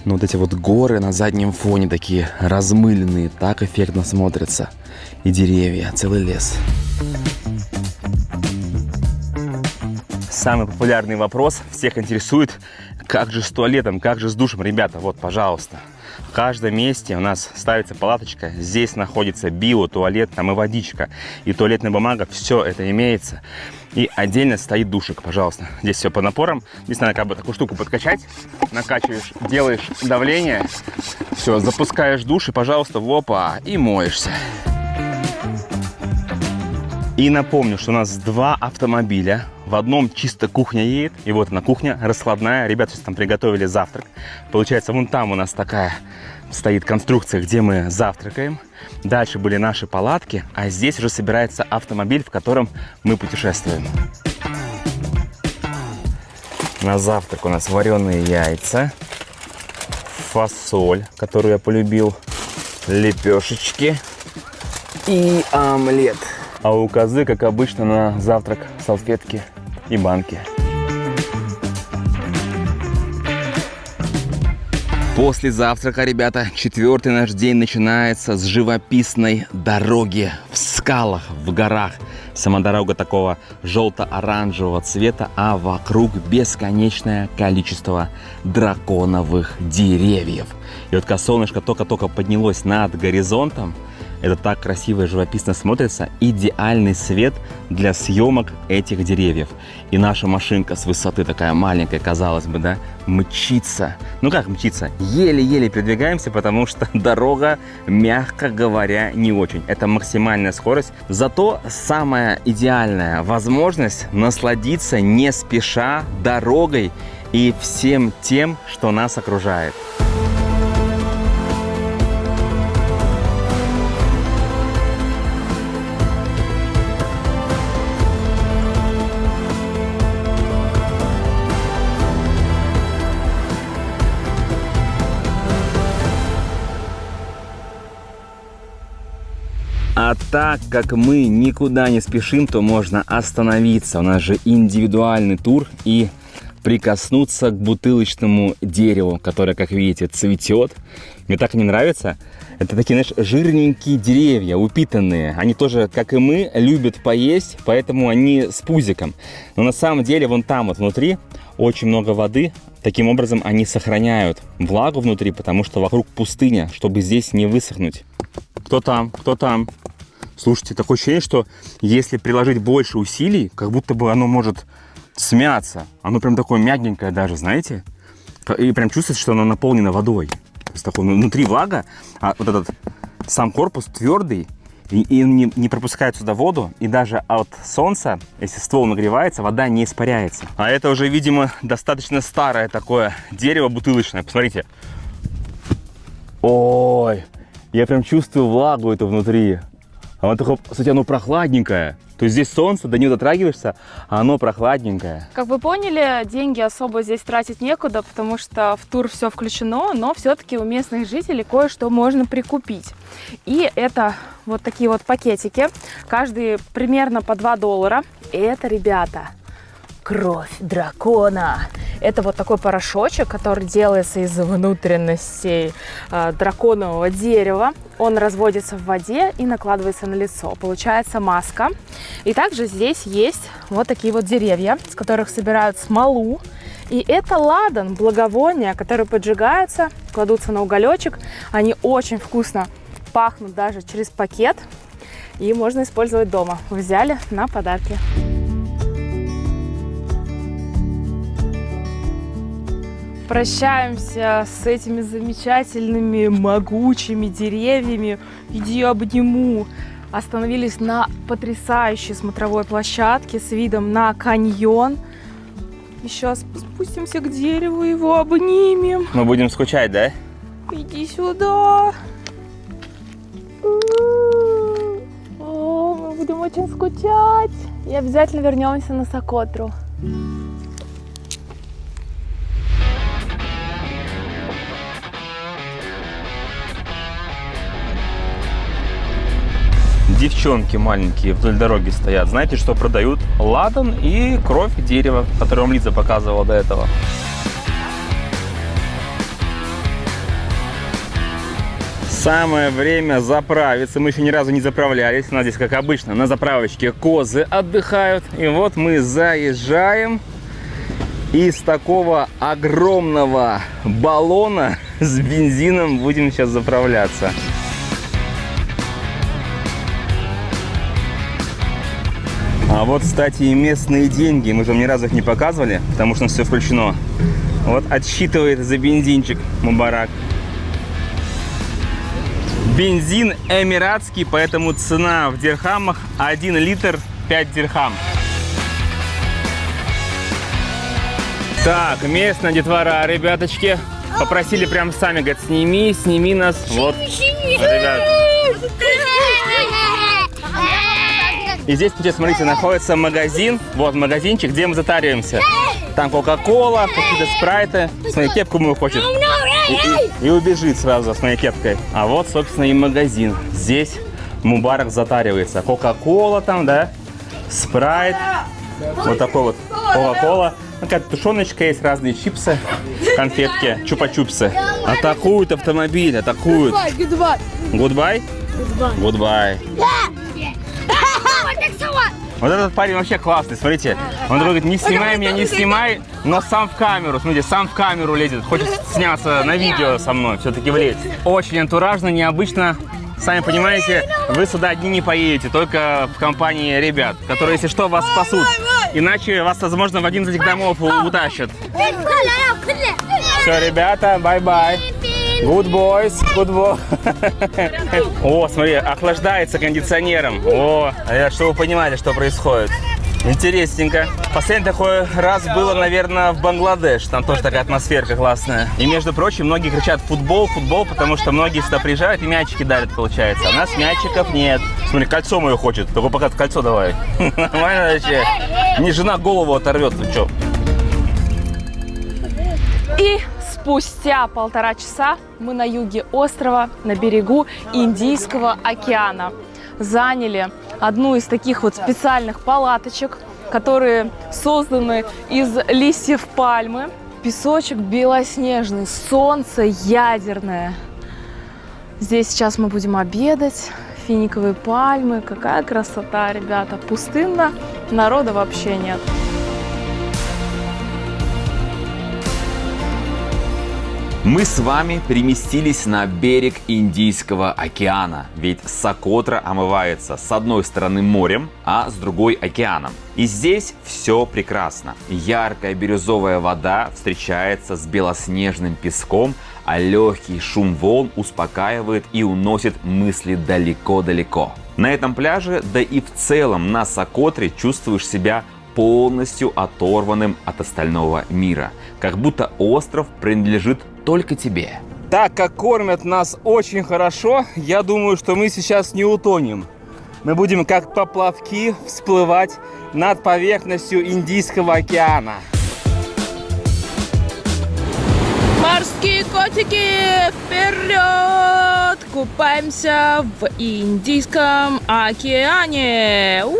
Но вот эти вот горы на заднем фоне такие размыленные, так эффектно смотрятся. И деревья, целый лес. самый популярный вопрос всех интересует, как же с туалетом, как же с душем. Ребята, вот, пожалуйста, в каждом месте у нас ставится палаточка. Здесь находится биотуалет, там и водичка, и туалетная бумага. Все это имеется. И отдельно стоит душик, пожалуйста. Здесь все по напорам. Здесь надо как бы такую штуку подкачать. Накачиваешь, делаешь давление. Все, запускаешь душ и, пожалуйста, опа, и моешься. И напомню, что у нас 2 автомобиля. В одном чисто кухня едет. И вот она кухня раскладная. Ребята сейчас там приготовили завтрак. Получается, вон там у нас такая стоит конструкция, где мы завтракаем. Дальше были наши палатки. А здесь уже собирается автомобиль, в котором мы путешествуем. На завтрак у нас вареные яйца. Фасоль, которую я полюбил. Лепешечки. И омлет. А у козы, как обычно, на завтрак салфетки и банки. После завтрака, ребята, 4-й наш день начинается с живописной дороги в скалах, в горах. Сама дорога такого желто-оранжевого цвета, а вокруг бесконечное количество драконовых деревьев. И вот когда солнышко только-только поднялось над горизонтом, это так красиво и живописно смотрится. Идеальный свет для съемок этих деревьев. И наша машинка с высоты такая маленькая, казалось бы, да, мчится. Ну как мчится? Еле-еле передвигаемся, потому что дорога, мягко говоря, не очень. Это максимальная скорость. Зато самая идеальная возможность насладиться не спеша дорогой и всем тем, что нас окружает. А так как мы никуда не спешим, то можно остановиться. У нас же индивидуальный тур и прикоснуться к бутылочному дереву, которое, как видите, цветет. Мне так не нравится. Это такие, знаешь, жирненькие деревья, упитанные. Они тоже, как и мы, любят поесть, поэтому они с пузиком. Но на самом деле вон там вот внутри очень много воды. Таким образом они сохраняют влагу внутри, потому что вокруг пустыня, чтобы здесь не высохнуть. Кто там? Кто там? Слушайте, такое ощущение, что если приложить больше усилий, как будто бы оно может смяться. Оно прям такое мягенькое даже, знаете? И прям чувствуется, что оно наполнено водой. То есть такое, внутри влага, а вот этот сам корпус твердый, и не пропускает сюда воду. И даже от солнца, если ствол нагревается, вода не испаряется. А это уже, видимо, достаточно старое такое дерево бутылочное. Посмотрите. Ой, я прям чувствую влагу эту внутри. Оно такое, кстати, оно прохладненькое. То есть здесь солнце, до него дотрагиваешься, а оно прохладненькое. Как вы поняли, деньги особо здесь тратить некуда, потому что в тур все включено, но все-таки у местных жителей кое-что можно прикупить. И это вот такие вот пакетики, каждый примерно по $2. И это, ребята, кровь дракона. Это вот такой порошочек, который делается из внутренностей драконового дерева. Он разводится в воде и накладывается на лицо. Получается маска. И также здесь есть вот такие вот деревья, с которых собирают смолу. И это ладан, благовония, которые поджигаются, кладутся на уголечек. Они очень вкусно пахнут даже через пакет. И можно использовать дома. Взяли на подарки. Прощаемся с этими замечательными, могучими деревьями. Иди обниму. Остановились на потрясающей смотровой площадке с видом на каньон. И сейчас спустимся к дереву, его обнимем. Мы будем скучать, да? Иди сюда. О, мы будем очень скучать. И обязательно вернемся на Сокотру. Девчонки маленькие вдоль дороги стоят. Знаете, что продают? Ладан и кровь дерева, которую вам Лиза показывала до этого. Самое время заправиться. Мы еще ни разу не заправлялись. У нас здесь, как обычно, на заправочке козы отдыхают. И вот мы заезжаем Из такого огромного баллона с бензином будем сейчас заправляться. А вот, кстати, и местные деньги. Мы же вам ни разу их не показывали, потому что все включено. Вот отсчитывает за бензинчик Мубарак. Бензин эмиратский, поэтому цена в дирхамах 1 литр 5 дирхам. Так, местная детвора, ребяточки, попросили прям сами, говорят, сними нас. Вот, ребят. И здесь, смотрите, находится магазин, вот магазинчик, где мы затариваемся. Там кока-кола, какие-то спрайты. Смотри, кепку мою хочет. И убежит сразу с моей кепкой. А вот, собственно, и магазин. Здесь Мубарак затаривается. Кока-кола там, да, спрайт. Вот такой вот кока-кола. Какая-то тушеночка есть, разные чипсы, конфетки, чупа-чупсы. Атакуют автомобиль, атакуют. Goodbye? Goodbye. Вот этот парень вообще классный, смотрите. Он говорит, не снимай меня, не снимай, но сам в камеру. Смотрите, сам в камеру лезет, хочет сняться на видео со мной, все-таки влезть. Очень антуражно, необычно. Сами понимаете, вы сюда одни не поедете, только в компании ребят, которые, если что, вас спасут. Иначе вас, возможно, в один из этих домов утащат. Все, ребята, бай-бай. Good boys, good boy. О, смотри, охлаждается кондиционером. О, чтобы вы понимали, что происходит. Интересненько. Последний такой раз было, наверное, в Бангладеш. Там тоже такая атмосферка классная. И, между прочим, многие кричат футбол, футбол, потому что многие сюда приезжают и мячики дарят, получается. А у нас мячиков нет. Смотри, кольцо мое хочет. Только пока кольцо давай. Нормально вообще. Не жена голову оторвет, ты что? И спустя 1,5 часа мы на юге острова, на берегу Индийского океана. Заняли одну из таких вот специальных палаточек, которые созданы из листьев пальмы. Песочек белоснежный, солнце ядерное. Здесь сейчас мы будем обедать. Финиковые пальмы. Какая красота, ребята. Пустынно, народа вообще нет. Мы с вами переместились на берег Индийского океана, ведь Сокотра омывается с одной стороны морем, а с другой океаном. И здесь все прекрасно. Яркая бирюзовая вода встречается с белоснежным песком, а легкий шум волн успокаивает и уносит мысли далеко-далеко. На этом пляже, да и в целом на Сокотре чувствуешь себя полностью оторванным от остального мира. Как будто остров принадлежит только тебе. Так как кормят нас очень хорошо, я думаю, что мы сейчас не утонем. Мы будем как поплавки всплывать над поверхностью Индийского океана. Морские котики, вперед! Купаемся в Индийском океане. У-ху!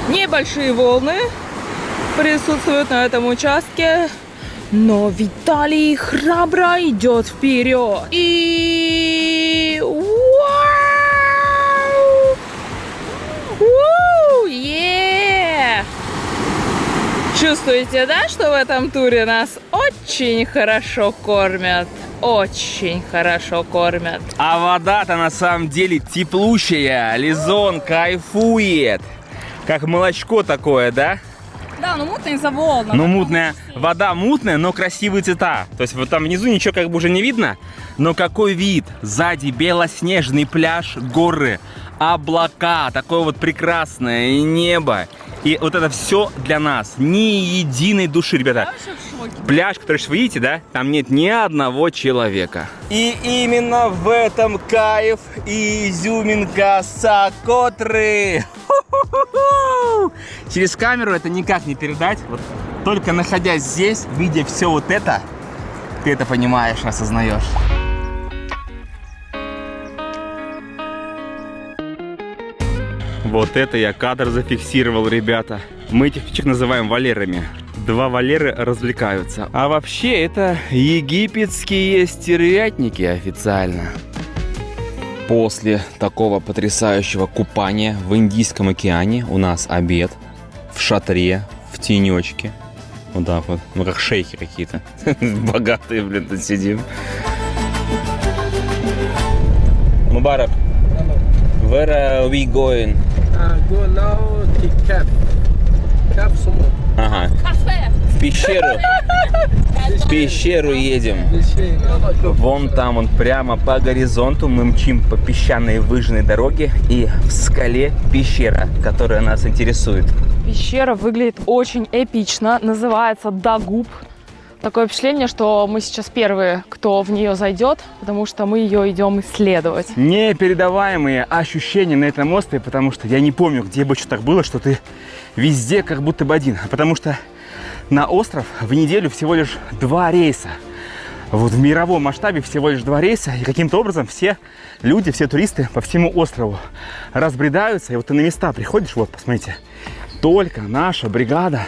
Небольшие волны присутствуют на этом участке, но Виталий храбро идет вперед. И чувствуете, да, что в этом туре нас очень хорошо кормят? Очень хорошо кормят. А вода-то на самом деле теплущая. Лизон кайфует. Как молочко такое, да? Да, ну мутная из-за волн. Ну мутная. Вода мутная, но красивые цвета. То есть вот там внизу ничего как бы уже не видно. Но какой вид. Сзади белоснежный пляж, горы, облака. Такое вот прекрасное небо. И вот это все для нас. Ни единой души, ребята. Пляж, который вы видите, да? Там нет ни одного человека. И именно в этом кайф и изюминка Сокотры. Через камеру это никак не передать. Вот только находясь здесь, видя все вот это, ты это понимаешь, осознаешь. Вот это я кадр зафиксировал, ребята. Мы этих птичек называем валерами. Два валеры развлекаются. А вообще это египетские стервятники официально. После такого потрясающего купания в Индийском океане у нас обед. в шатре, в тенечке. Вот так вот. Мы как шейхи какие-то. Богатые, блин, тут сидим. Мубарак, where are we going? Go now to Cap. Cap somewhere. Ага. В пещеру. В пещеру едем. Вон там, он прямо по горизонту. Мы мчим по песчаной выжженной дороге. И в скале пещера, которая нас интересует. Пещера выглядит очень эпично, называется Дагуб. Такое впечатление, что мы сейчас первые, кто в нее зайдет, потому что мы ее идем исследовать. Непередаваемые ощущения на этом острове, потому что я не помню, где бы что так было, что ты везде как будто бы один. Потому что на остров в неделю всего лишь 2 рейса. Вот в мировом масштабе всего лишь 2 рейса. И каким-то образом все люди, все туристы по всему острову разбредаются. И вот ты на места приходишь, вот, посмотрите, только наша бригада,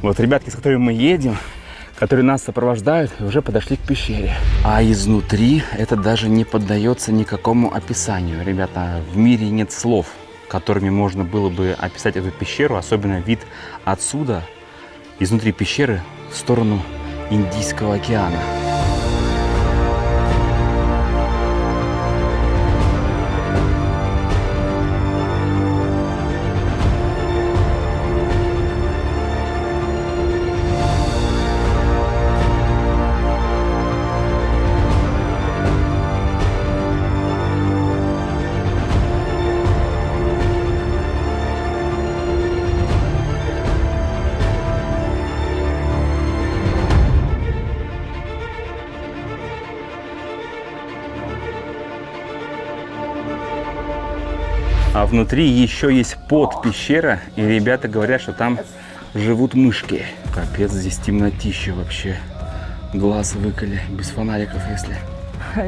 вот ребятки, с которыми мы едем, которые нас сопровождают, уже подошли к пещере. А изнутри это даже не поддается никакому описанию. Ребята, в мире нет слов, которыми можно было бы описать эту пещеру, особенно вид отсюда, изнутри пещеры, в сторону Индийского океана. А внутри еще есть подпещера, и ребята говорят, что там живут мышки. Капец, здесь темнотища вообще. Глаз выколи, без фонариков, если.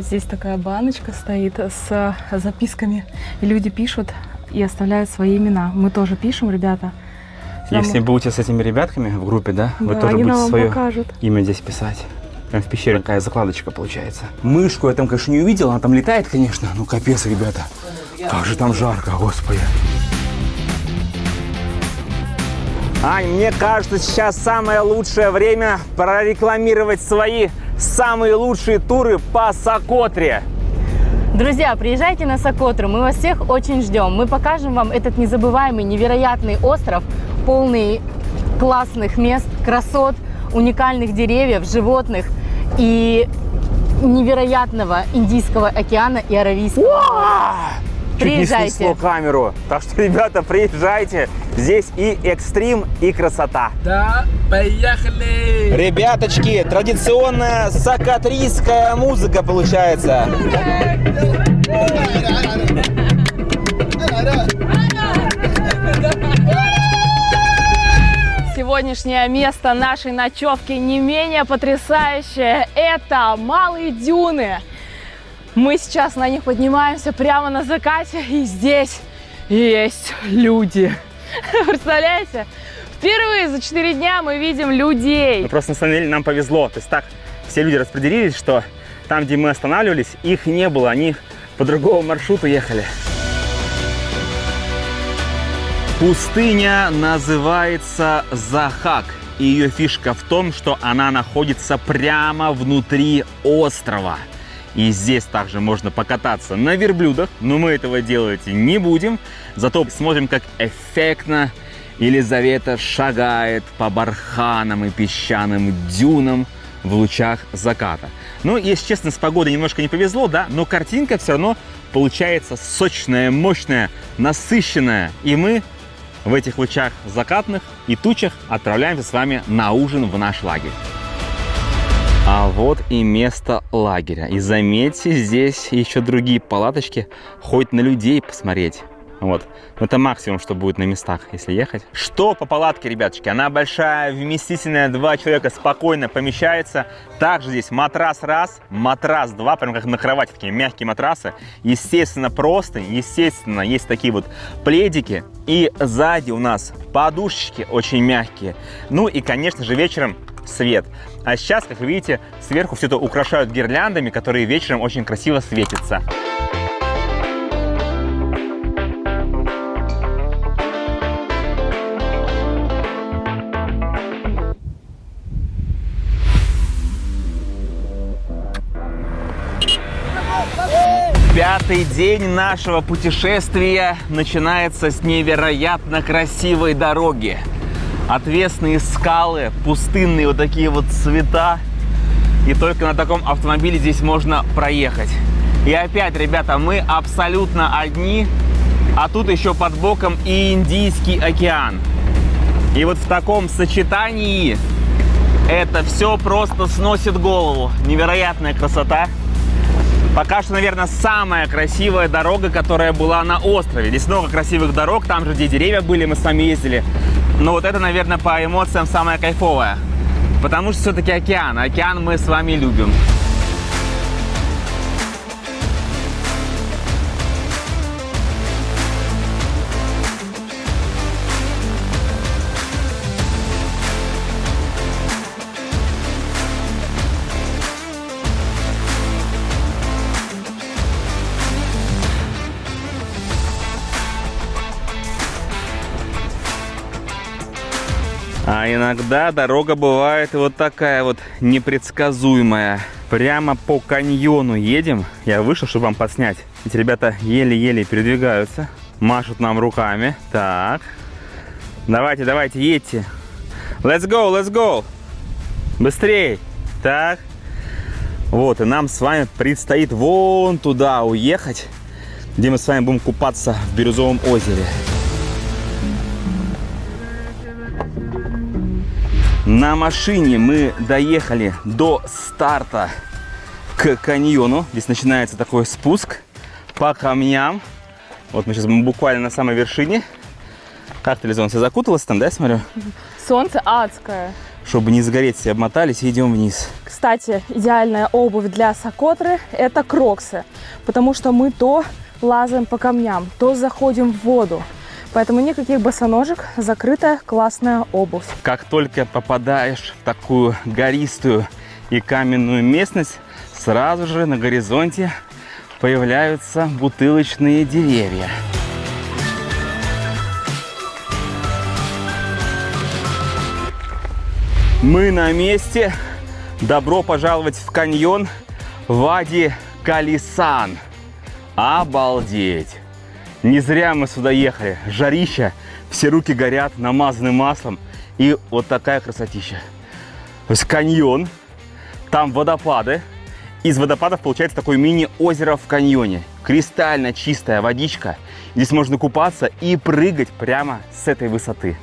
Здесь такая баночка стоит с записками. И люди пишут и оставляют свои имена. Мы тоже пишем, ребята. Если будете с этими ребятками в группе, да, вы тоже они будете нам свое покажут. имя здесь писать. Прям в пещере такая закладочка получается. Мышку я там, конечно, не увидел, она там летает, конечно. Ну, капец, ребята. Как же там жарко, господи. Ань, мне кажется, сейчас самое лучшее время прорекламировать свои самые лучшие туры по Сокотре. Друзья, приезжайте на Сокотру, мы вас всех очень ждем. Мы покажем вам этот незабываемый, невероятный остров, полный классных мест, красот, уникальных деревьев, животных и невероятного Индийского океана и Аравийского. Чуть не Приезжайте. снесло камеру. Так что, ребята, приезжайте. Здесь и экстрим, и красота. Да, поехали! Ребяточки, традиционная сокотрийская музыка получается. Сегодняшнее место нашей ночевки не менее потрясающее. Это Малые Дюны. Мы сейчас на них поднимаемся прямо на закате, и здесь есть люди. Представляете? Впервые за 4 дня мы видим людей. Ну, просто на самом деле нам повезло. То есть так все люди распределились, что там, где мы останавливались, их не было. Они по другому маршруту ехали. Пустыня называется Захак. И ее фишка в том, что она находится прямо внутри острова. И здесь также можно покататься на верблюдах, но мы этого делать не будем. Зато смотрим, как эффектно Елизавета шагает по барханам и песчаным дюнам в лучах заката. Ну, если честно, с погодой немножко не повезло, да, но картинка все равно получается сочная, мощная, насыщенная. И мы в этих лучах закатных и тучах отправляемся с вами на ужин в наш лагерь. А вот и место лагеря. И заметьте, здесь еще другие палаточки, хоть на людей посмотреть. Вот. Это максимум, что будет на местах, если ехать. Что по палатке, ребяточки? Она большая, вместительная, 2 человека спокойно помещается. Также здесь матрас раз, матрас два, прям как на кровати, такие мягкие матрасы. Естественно, простынь, естественно, есть такие вот пледики. И сзади у нас подушечки очень мягкие. Ну и, конечно же, вечером свет. А сейчас, как вы видите, сверху все это украшают гирляндами, которые вечером очень красиво светятся. 5-й день нашего путешествия начинается с невероятно красивой дороги. Отвесные скалы, пустынные вот такие вот цвета. И только на таком автомобиле здесь можно проехать. И опять, ребята, мы абсолютно одни, а тут еще под боком и Индийский океан. И вот в таком сочетании это все просто сносит голову. Невероятная красота. Пока что, наверное, самая красивая дорога, которая была на острове. Здесь много красивых дорог, там же, где деревья были, мы с вами ездили. Но вот это, наверное, по эмоциям самая кайфовая. Потому что все-таки океан. Океан мы с вами любим. А иногда дорога бывает вот такая вот непредсказуемая. Прямо по каньону едем. Я вышел, чтобы вам подснять. Эти ребята еле-еле передвигаются. Машут нам руками. Так. Давайте, давайте, едьте. Let's go, let's go. Быстрей. Так. Вот, и нам с вами предстоит вон туда уехать, где мы с вами будем купаться в Бирюзовом озере. На машине мы доехали до старта к каньону. Здесь начинается такой спуск по камням. Вот мы сейчас буквально на самой вершине. Как ты, Лизон, все закуталась там, да, я смотрю? Солнце адское. Чтобы не сгореть, все обмотались и идем вниз. Кстати, идеальная обувь для Сокотры – это кроксы, потому что мы то лазаем по камням, то заходим в воду. Поэтому никаких босоножек, закрытая классная обувь. Как только попадаешь в такую гористую и каменную местность, сразу же на горизонте появляются бутылочные деревья. Мы на месте. Добро пожаловать в каньон Вади Калисан. Обалдеть! Не зря мы сюда ехали. Жарища, все руки горят, намазаны маслом. И вот такая красотища. То есть каньон, там водопады. Из водопадов получается такое мини-озеро в каньоне. Кристально чистая водичка. Здесь можно купаться и прыгать прямо с этой высоты.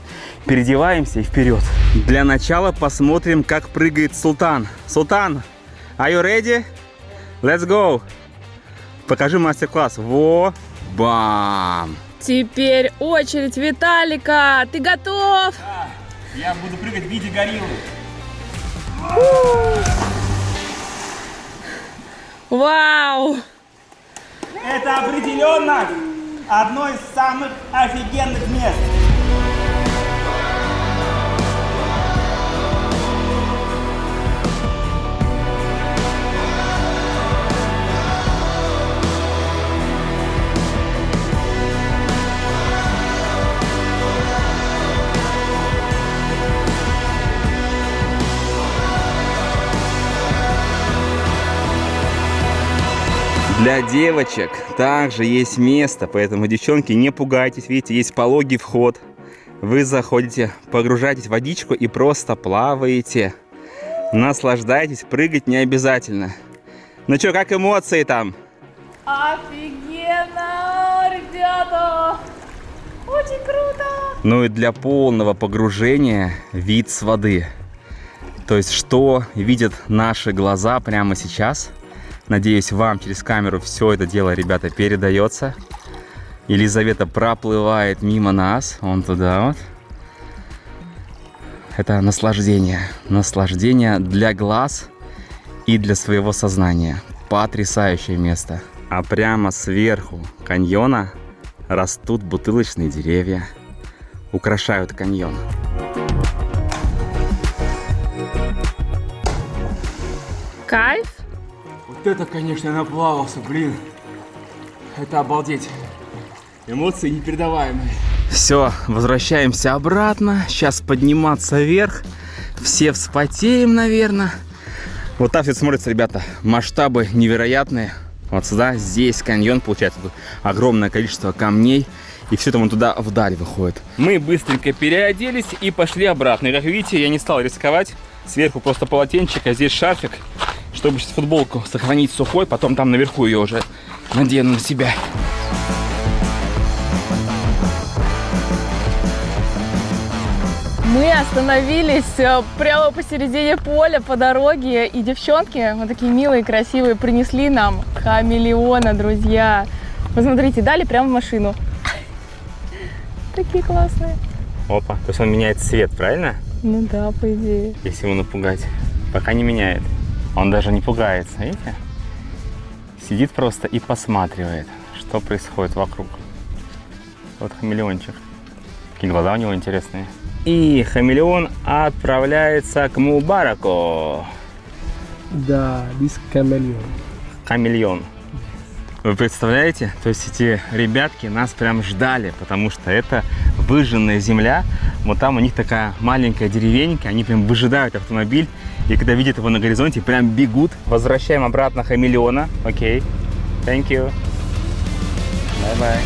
Переодеваемся и вперед. Для начала посмотрим, как прыгает Султан. Султан, are you ready? Let's go! Покажи мастер-класс. Во! Бам! Теперь очередь Виталика. Ты готов? Да, я буду прыгать в виде гориллы. Вау! Это определенно одно из самых офигенных мест. Для девочек также есть место, поэтому, девчонки, не пугайтесь. Видите, есть пологий вход. Вы заходите, погружаетесь в водичку и просто плаваете. Наслаждайтесь, прыгать не обязательно. Ну что, как эмоции там? Офигенно, ребята! Очень круто! Ну и для полного погружения вид с воды. То есть, что видят наши глаза прямо сейчас. Надеюсь, вам через камеру все это дело, ребята, передается. Елизавета проплывает мимо нас, вон туда вот. Это наслаждение. Наслаждение для глаз и для своего сознания. Потрясающее место. А прямо сверху каньона растут бутылочные деревья. Украшают каньон. Кайф? Вот это, конечно, наплавался, блин. Это обалдеть. Эмоции непередаваемые. Все, возвращаемся обратно. Сейчас подниматься вверх. Все вспотеем, наверное. Вот так все смотрится, ребята. Масштабы невероятные. Вот сюда, здесь каньон, получается, тут огромное количество камней. И все это вон туда вдаль выходит. Мы быстренько переоделись и пошли обратно. И как видите, я не стал рисковать. Сверху просто полотенчик, а здесь шарфик, чтобы сейчас футболку сохранить сухой. Потом там наверху ее уже надену на себя. Мы остановились прямо посередине поля по дороге, и девчонки, вот такие милые, красивые, принесли нам хамелеона, друзья. Посмотрите, дали прямо в машину. Такие классные. Опа, то есть он меняет цвет, правильно? Ну да, по идее. Если его напугать. Пока не меняет. Он даже не пугается, видите? Сидит просто и посматривает, что происходит вокруг. Вот хамелеончик. Какие глаза у него интересные. И хамелеон отправляется к Мубараку. This chameleon. Хамелеон. Вы представляете? То есть эти ребятки нас прям ждали, потому что это выжженная земля. Вот там у них такая маленькая деревенька, они прям выжидают автомобиль. И когда видят его на горизонте, прям бегут. Возвращаем обратно хамелеона. Окей. Thank you. Bye-bye.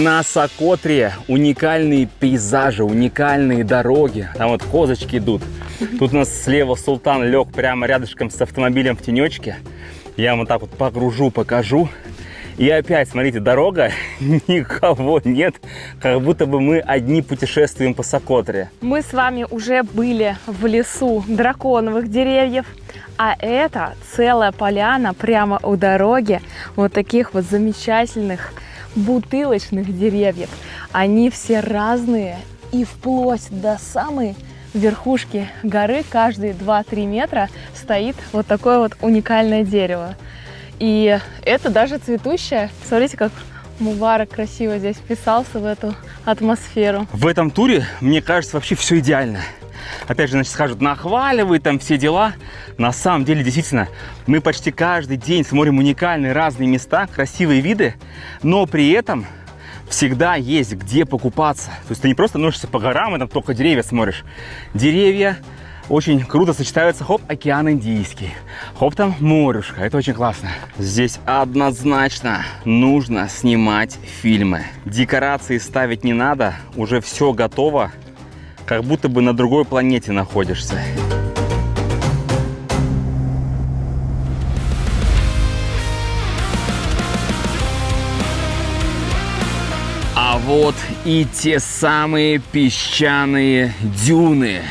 На Сокотре уникальные пейзажи, уникальные дороги. Там вот козочки идут. Тут у нас слева Султан лег прямо рядышком с автомобилем в тенечке. Я вам вот так вот погружу, покажу. И опять, смотрите, дорога, никого нет. Как будто бы мы одни путешествуем по Сокотре. Мы с вами уже были в лесу драконовых деревьев. А это целая поляна прямо у дороги вот таких вот замечательных бутылочных деревьев. Они все разные, и вплоть до самой верхушки горы каждые 2-3 метра стоит вот такое вот уникальное дерево. И это даже цветущее. Смотрите, как Мубарак красиво здесь вписался в эту атмосферу. В этом туре, мне кажется, вообще все идеально. Опять же, значит, скажут, нахваливай там все дела. На самом деле, действительно, мы почти каждый день смотрим уникальные разные места, красивые виды, но при этом всегда есть где покупаться. То есть ты не просто носишься по горам и там только деревья смотришь. Деревья очень круто сочетаются. Хоп, океан Индийский. Хоп, там морюшка. Это очень классно. Здесь однозначно нужно снимать фильмы. Декорации ставить не надо. Уже все готово. Как будто бы на другой планете находишься. А вот и те самые песчаные дюны.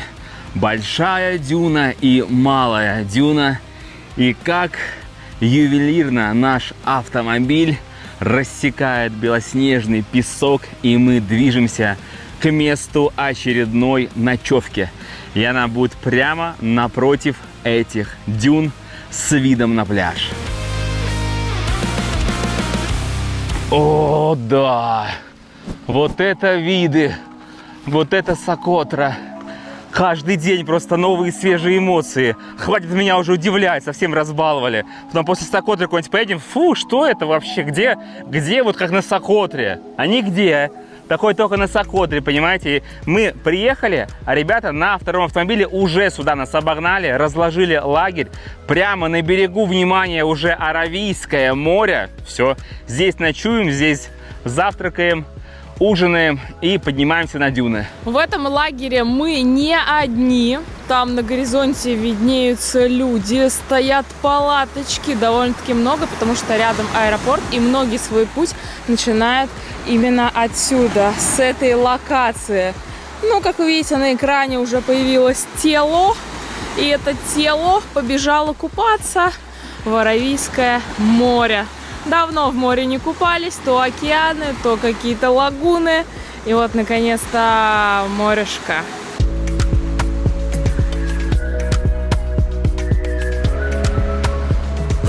Большая дюна и малая дюна. И как ювелирно наш автомобиль рассекает белоснежный песок, и мы движемся к месту очередной ночевки. И она будет прямо напротив этих дюн с видом на пляж. О, да! Вот это виды! Вот это Сокотра! Каждый день просто новые свежие эмоции. Хватит меня уже удивлять, совсем разбаловали. Потом после Сокотры куда-нибудь поедем. Фу, что это вообще? Где вот как на Сокотре? А нигде. Такой только на Сокотре, понимаете? Мы приехали, а ребята на втором автомобиле уже сюда нас обогнали, разложили лагерь. Прямо на берегу, внимание, уже Аравийское море. Все, здесь ночуем, здесь завтракаем, ужинаем и поднимаемся на дюны. В этом лагере мы не одни. Там на горизонте виднеются люди, стоят палаточки, довольно-таки много, потому что рядом аэропорт, и многие свой путь начинают именно отсюда, с этой локации. Ну, как вы видите, на экране уже появилось тело, и это тело побежало купаться в Аравийское море. Давно в море не купались, то океаны, то какие-то лагуны. И вот, наконец-то, морешко.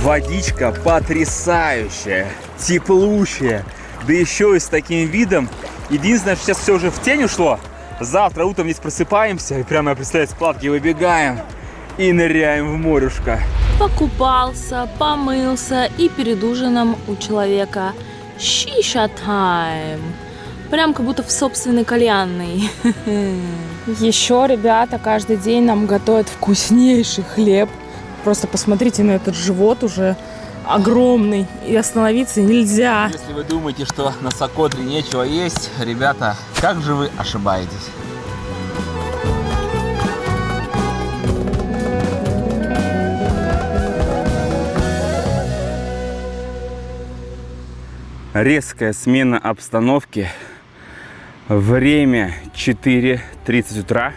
Водичка потрясающая, теплущая, да еще и с таким видом. Единственное, что сейчас все уже в тень ушло. Завтра утром здесь просыпаемся и прямо, я представляю, с палатки выбегаем и ныряем в морюшко. Покупался, помылся и перед ужином у человека шиша тайм. Прям как будто в собственной кальянной. Еще ребята каждый день нам готовят вкуснейший хлеб. Просто посмотрите на этот живот уже огромный. И остановиться нельзя. Если вы думаете, что на Сокотре нечего есть, ребята, как же вы ошибаетесь? Резкая смена обстановки. Время 4:30 утра.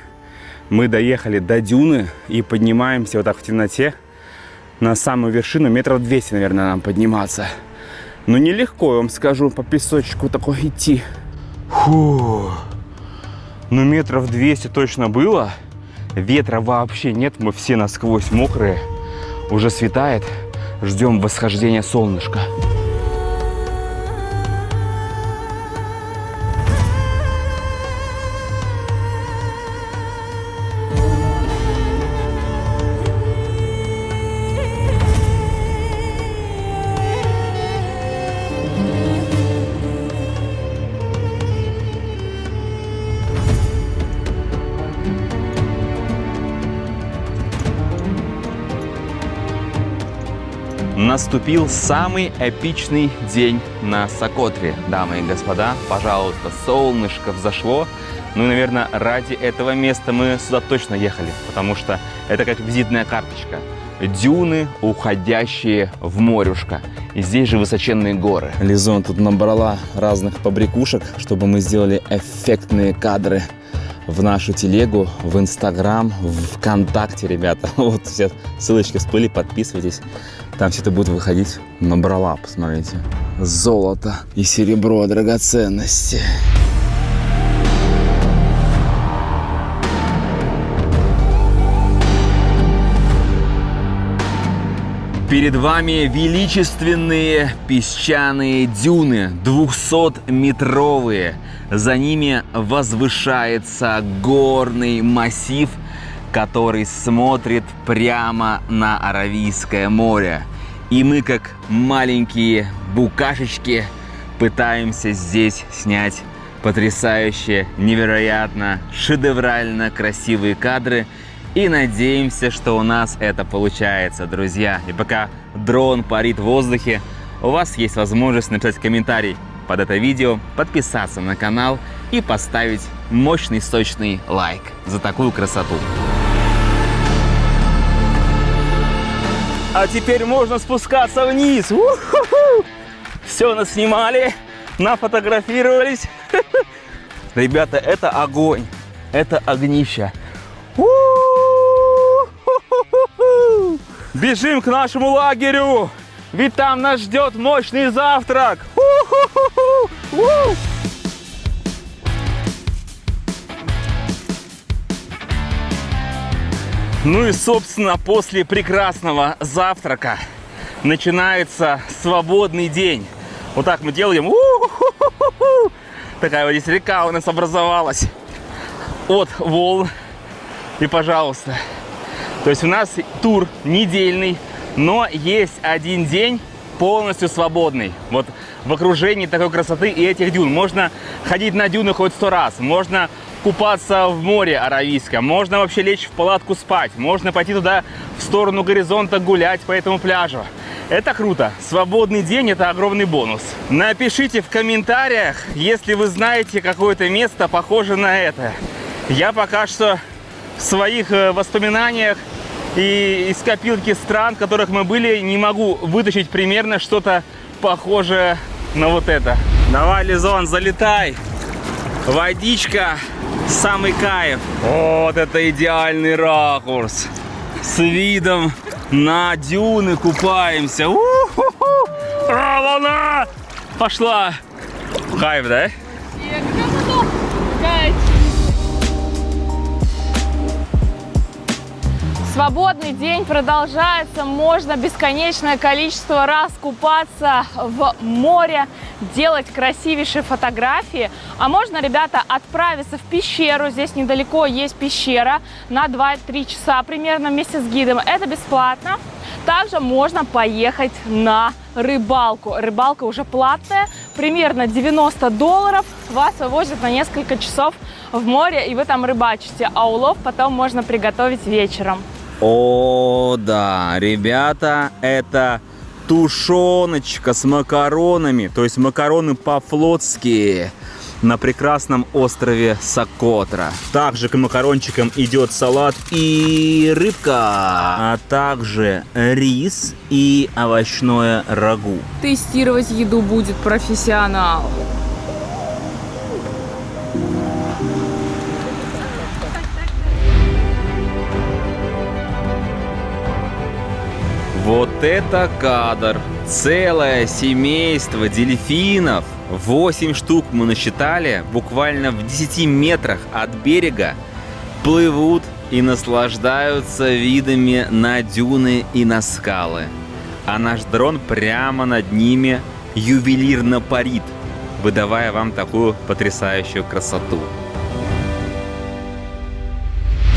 Мы доехали до дюны и поднимаемся вот так в темноте на самую вершину. 200 метров, наверное, нам подниматься. Но нелегко, я вам скажу, по песочку такой идти. Фу. Ну, 200 метров точно было. Ветра вообще нет, мы все насквозь мокрые. Уже светает. Ждем восхождения солнышка. Наступил самый эпичный день на Сокотре. Дамы и господа, пожалуйста, солнышко взошло. Ну и, наверное, ради этого места мы сюда точно ехали, потому что это как визитная карточка. Дюны, уходящие в морюшко. И здесь же высоченные горы. Лизон тут набрала разных побрякушек, чтобы мы сделали эффектные кадры в нашу телегу, в Инстаграм, в ВКонтакте, ребята. Вот все ссылочки всплыли, подписывайтесь. Там все это будет выходить. Набрала, посмотрите. Золото и серебро, драгоценности. Перед вами величественные песчаные дюны, 200-метровые. За ними возвышается горный массив, который смотрит прямо на Аравийское море. И мы, как маленькие букашечки, пытаемся здесь снять потрясающие, невероятно, шедеврально красивые кадры. И надеемся, что у нас это получается, друзья. И пока дрон парит в воздухе, у вас есть возможность написать комментарий под это видео, подписаться на канал и поставить мощный, сочный лайк за такую красоту. А теперь можно спускаться вниз. У-ху-ху! Все наснимали, нафотографировались. Ребята, это огонь, это огнище. Бежим к нашему лагерю, ведь там нас ждет мощный завтрак. Ну и, собственно, после прекрасного завтрака начинается свободный день. Вот так мы делаем. Такая вот здесь река у нас образовалась от волн. И, пожалуйста. То есть у нас тур недельный, но есть один день полностью свободный. Вот в окружении такой красоты и этих дюн. Можно ходить на дюны хоть 100 раз. Можно купаться в море Аравийском. Можно вообще лечь в палатку спать. Можно пойти туда в сторону горизонта гулять по этому пляжу. Это круто. Свободный день – это огромный бонус. Напишите в комментариях, если вы знаете какое-то место похожее на это. Я пока что в своих воспоминаниях и из копилки стран, в которых мы были, не могу вытащить примерно что-то похожее на вот это. Давай, Лизон, залетай. Водичка, самый кайф. Вот это идеальный ракурс. С видом на дюны купаемся. У-ху-ху! А, волна! Пошла. Кайф, да? Свободный день продолжается, можно бесконечное количество раз купаться в море, делать красивейшие фотографии. А можно, ребята, отправиться в пещеру, здесь недалеко есть пещера, на 2-3 часа примерно вместе с гидом. Это бесплатно. Также можно поехать на рыбалку. Рыбалка уже платная, примерно $90. Вас вывозят на несколько часов в море, и вы там рыбачите, а улов потом можно приготовить вечером. О, да, ребята, это тушеночка с макаронами, то есть макароны по-флотски на прекрасном острове Сокотра. Также к макарончикам идет салат и рыбка, а также рис и овощное рагу. Тестировать еду будет профессионал. Вот это кадр! Целое семейство дельфинов. 8 штук мы насчитали, буквально в 10 метрах от берега, плывут и наслаждаются видами на дюны и на скалы. А наш дрон прямо над ними ювелирно парит, выдавая вам такую потрясающую красоту.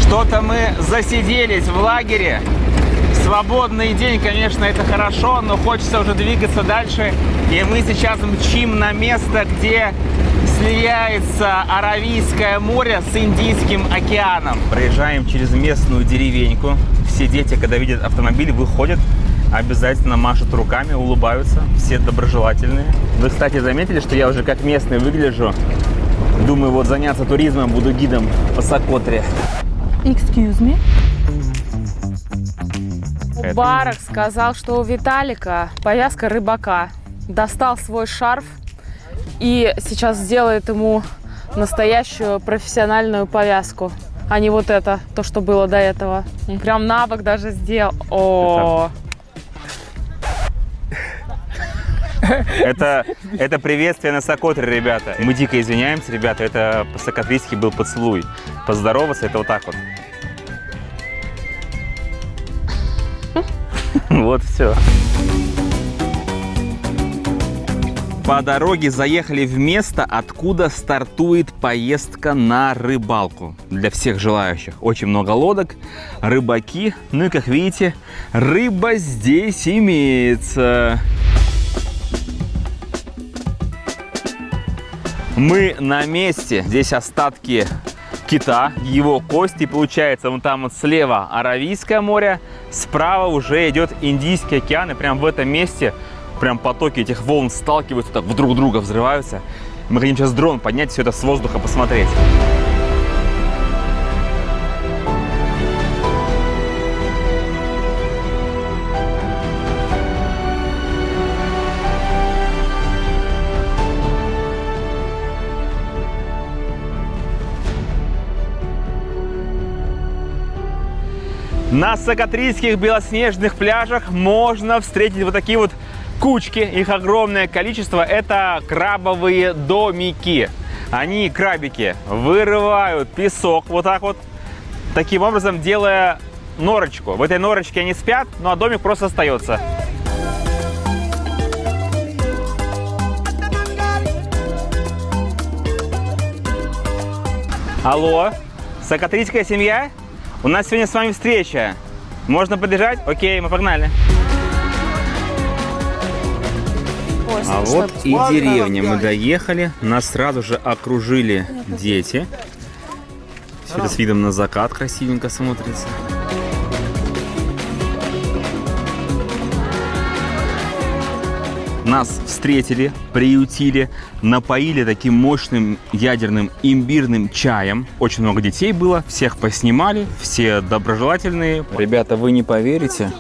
Что-то мы засиделись в лагере. Свободный день, конечно, это хорошо, но хочется уже двигаться дальше. И мы сейчас мчим на место, где сливается Аравийское море с Индийским океаном. Проезжаем через местную деревеньку. Все дети, когда видят автомобиль, выходят, обязательно машут руками, улыбаются. Все доброжелательные. Вы, кстати, заметили, что я уже как местный выгляжу? Думаю, вот заняться туризмом, буду гидом по Сокотре. Excuse me. Барак сказал, что у Виталика повязка рыбака. Достал свой шарф и сейчас сделает ему настоящую профессиональную повязку, а не вот это, то, что было до этого. Он прям на бок даже сделал. О. Это приветствие на Сокотре, ребята. Мы дико извиняемся, ребята, это по-сокотрийски был поцелуй. Поздороваться — это вот так вот. Вот все. По дороге заехали в место, откуда стартует поездка на рыбалку. Для всех желающих. Очень много лодок, рыбаки. Ну и, как видите, рыба здесь имеется. Мы на месте. Здесь остатки кита, его кости. Получается, вон там вот слева Аравийское море, справа уже идет Индийский океан. И прям в этом месте прям потоки этих волн сталкиваются, так в друг друга взрываются. Мы хотим сейчас дрон поднять, все это с воздуха посмотреть. На сокотрийских белоснежных пляжах можно встретить вот такие вот кучки, их огромное количество. Это крабовые домики. Они, крабики, вырывают песок вот так вот, таким образом делая норочку. В этой норочке они спят, ну а домик просто остается. Алло, сокотрийская семья? У нас сегодня с вами встреча. Можно подбежать? Окей, мы погнали. А вот и деревня. Мы доехали. Нас сразу же окружили дети. Все это с видом на закат красивенько смотрится. Нас встретили, приютили, напоили таким мощным ядерным имбирным чаем. Очень много детей было, всех поснимали, все доброжелательные. Ребята, вы не поверите,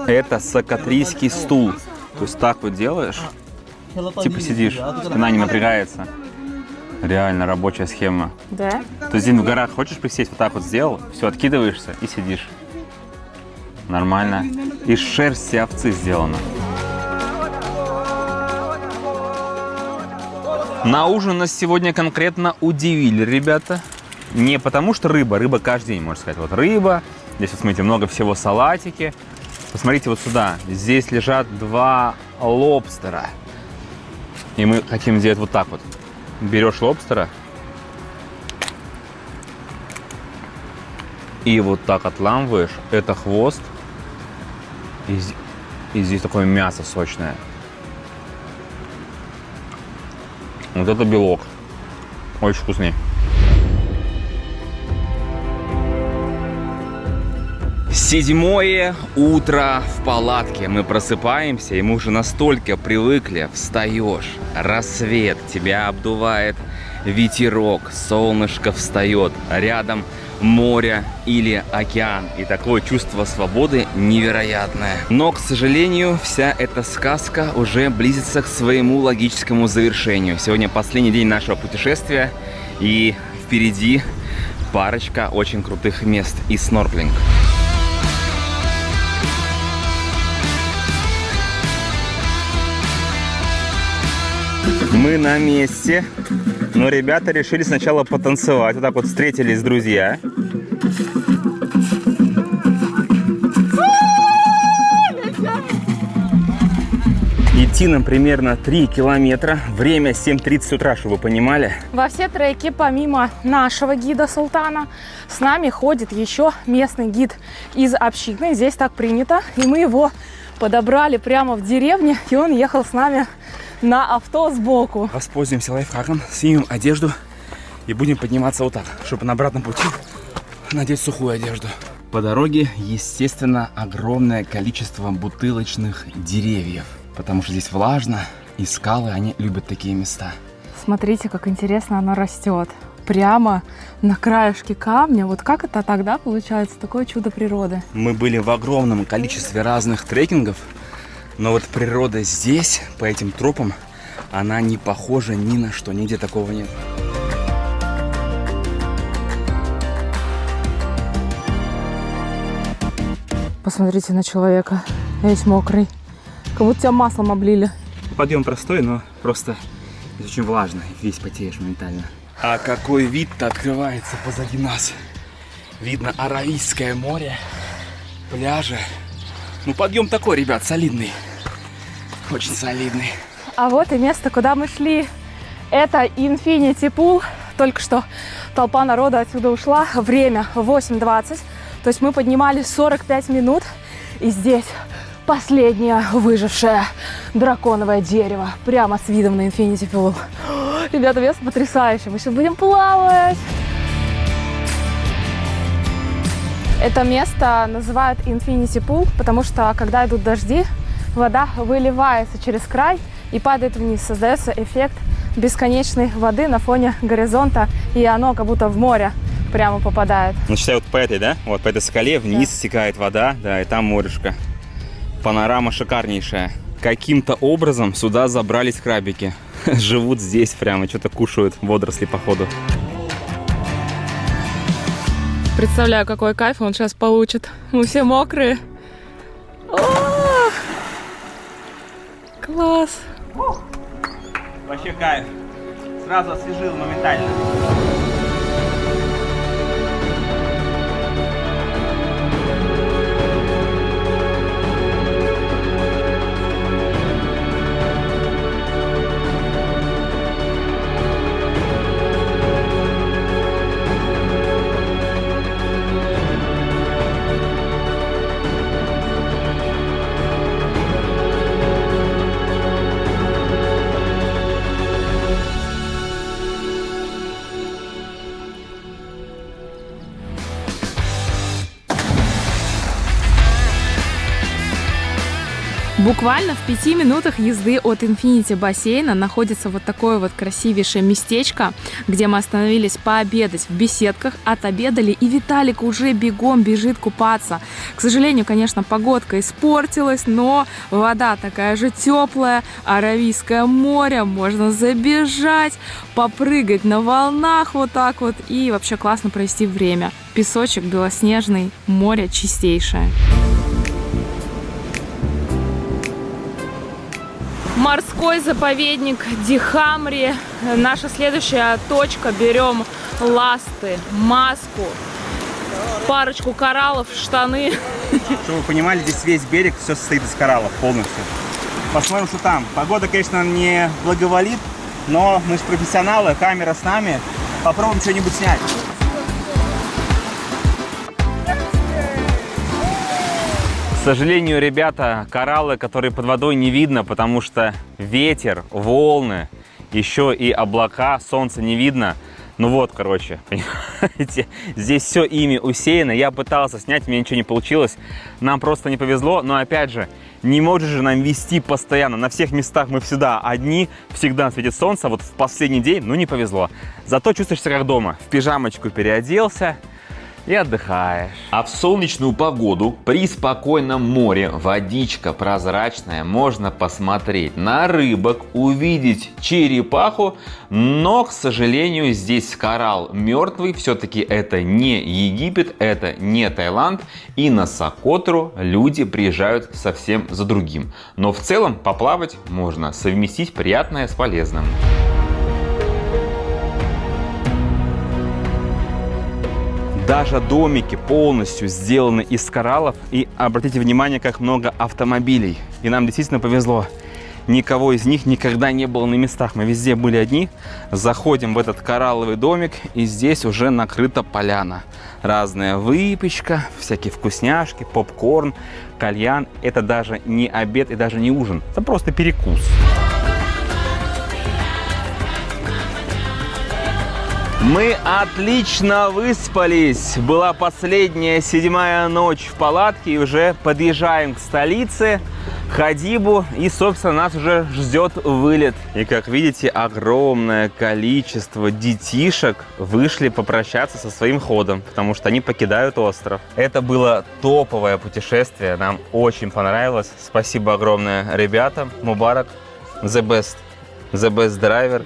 это сокотрийский стул. То есть так вот делаешь, типа сидишь, спина не напрягается. Реально рабочая схема. Да? То есть здесь в горах хочешь присесть, вот так вот сделал, все, откидываешься и сидишь. Нормально. Из шерсти овцы сделано. На ужин нас сегодня конкретно удивили, ребята. Не потому что рыба каждый день, можно сказать. Вот рыба, Здесь, вот смотрите, много всего, салатики. Посмотрите вот сюда. Здесь лежат 2 лобстера. И мы хотим сделать вот так вот. Берешь лобстера и вот так отламываешь. Это хвост. И здесь такое мясо сочное. Вот это белок. Очень вкусный. Седьмое утро в палатке. Мы просыпаемся, и мы уже настолько привыкли. Встаешь, рассвет, тебя обдувает ветерок, солнышко встает, рядом море или океан. И такое чувство свободы невероятное. Но, к сожалению, вся эта сказка уже близится к своему логическому завершению. Сегодня последний день нашего путешествия, и впереди парочка очень крутых мест и снорклинг. Мы на месте, но ребята решили сначала потанцевать. Вот так вот встретились друзья. Идти нам примерно 3 километра. Время 7:30 утра, чтобы вы понимали. Во все треки, помимо нашего гида Султана, с нами ходит еще местный гид из общины. Здесь так принято. И мы его подобрали прямо в деревне, и он ехал с нами на авто сбоку. Воспользуемся лайфхаком, снимем одежду и будем подниматься вот так, чтобы на обратном пути надеть сухую одежду. По дороге, естественно, огромное количество бутылочных деревьев, потому что здесь влажно, и скалы, они любят такие места. Смотрите, как интересно оно растет. Прямо на краешке камня. Вот как это тогда получается, такое чудо природы? Мы были в огромном количестве разных трекингов, но вот природа здесь, по этим тропам, она не похожа ни на что, нигде такого нет. Посмотрите на человека, весь мокрый. Как будто тебя маслом облили. Подъем простой, но просто здесь очень влажно, весь потеешь моментально. А какой вид-то открывается позади нас. Видно Аравийское море, пляжи. Ну, подъем такой, ребят, солидный. Очень солидный. А вот и место, куда мы шли. Это Infinity Pool. Только что толпа народа отсюда ушла. Время 8:20. То есть мы поднимались 45 минут. И здесь последнее выжившее драконовое дерево. Прямо с видом на Infinity Pool. Ребята, место потрясающее. Мы сейчас будем плавать. Это место называют Infinity Pool, потому что, когда идут дожди, вода выливается через край и падает вниз. Создается эффект бесконечной воды на фоне горизонта, и оно как будто в море прямо попадает. Ну, считай, вот по этой, да? Вот по этой скале вниз стекает вода, да, и там морешко. Панорама шикарнейшая. Каким-то образом сюда забрались крабики. Живут здесь прямо, что-то кушают водоросли, походу. Представляю, какой кайф он сейчас получит. Мы все мокрые. О, класс! Вообще кайф. Сразу освежил моментально. Буквально в 5 минутах езды от Infinity бассейна находится вот такое вот красивейшее местечко, где мы остановились пообедать в беседках, отобедали, и Виталик уже бегом бежит купаться. К сожалению, конечно, погодка испортилась, но вода такая же теплая, Аравийское море, можно забежать, попрыгать на волнах вот так вот и вообще классно провести время. Песочек белоснежный, море чистейшее. Морской заповедник Дихамри. Наша следующая точка. Берем ласты, маску. парочку кораллов, штаны. Чтобы вы понимали, здесь весь берег все состоит из кораллов полностью. Посмотрим, что там. Погода, конечно, не благоволит, но мы же профессионалы, камера с нами. Попробуем что-нибудь снять. К сожалению, ребята, кораллы, которые под водой, не видно, потому что ветер, волны, еще и облака, солнце не видно. Ну вот, короче, понимаете, здесь все ими усеяно. Я пытался снять, у меня ничего не получилось. Нам просто не повезло, но опять же, не может же нам вести постоянно. На всех местах мы всегда одни, всегда светит солнце. Вот в последний день, ну не повезло. Зато чувствуешься как дома. В пижамочку переоделся и отдыхаешь. А в солнечную погоду при спокойном море, водичка прозрачная, можно посмотреть на рыбок, увидеть черепаху, но, к сожалению, здесь коралл мертвый, все-таки это не Египет, это не Таиланд, и на Сокотру люди приезжают совсем за другим. Но в целом поплавать можно, совместить приятное с полезным. Даже домики полностью сделаны из кораллов. И обратите внимание, как много автомобилей. И нам действительно повезло. Никого из них никогда не было на местах. Мы везде были одни. Заходим в этот коралловый домик, и здесь уже накрыта поляна. Разная выпечка, всякие вкусняшки, попкорн, кальян. Это даже не обед и даже не ужин. Это просто перекус. Мы отлично выспались. Была последняя 7-я ночь в палатке, и уже подъезжаем к столице, Хадибу, и, собственно, нас уже ждет вылет. И, как видите, огромное количество детишек вышли попрощаться со своим ходом, потому что они покидают остров. Это было топовое путешествие, нам очень понравилось. Спасибо огромное ребятам. Мубарак, the best driver.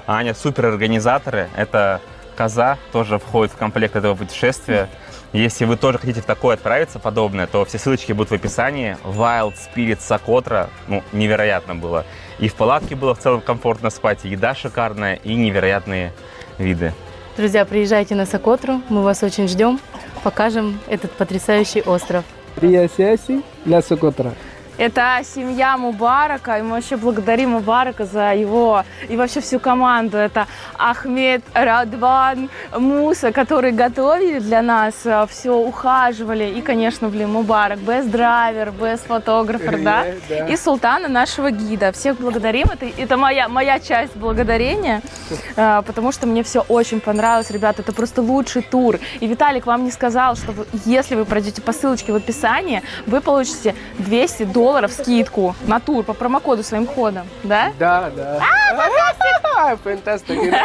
Аня, супер организаторы. Это коза тоже входит в комплект этого путешествия. Если вы тоже хотите в такое отправиться, подобное, то все ссылочки будут в описании. Wild Spirit Сокотра, ну, невероятно было. И в палатке было в целом комфортно спать, и еда шикарная, и невероятные виды. Друзья, приезжайте на Сокотру, мы вас очень ждем, покажем этот потрясающий остров. Приезжайте на Сокотра. Это семья Мубарака, и мы вообще благодарим Мубарака за его и вообще всю команду. Это Ахмед, Радван, Муса, которые готовили для нас, все ухаживали. И, конечно, Мубарак, best driver, best фотографер, да? И Султана, нашего гида. Всех благодарим. Это моя часть благодарения, потому что мне все очень понравилось, ребята. Это просто лучший тур. И Виталик вам не сказал, что если вы пройдете по ссылочке в описании, вы получите $200 скидку на тур по промокоду своим ходом, да? Да. Фантастика.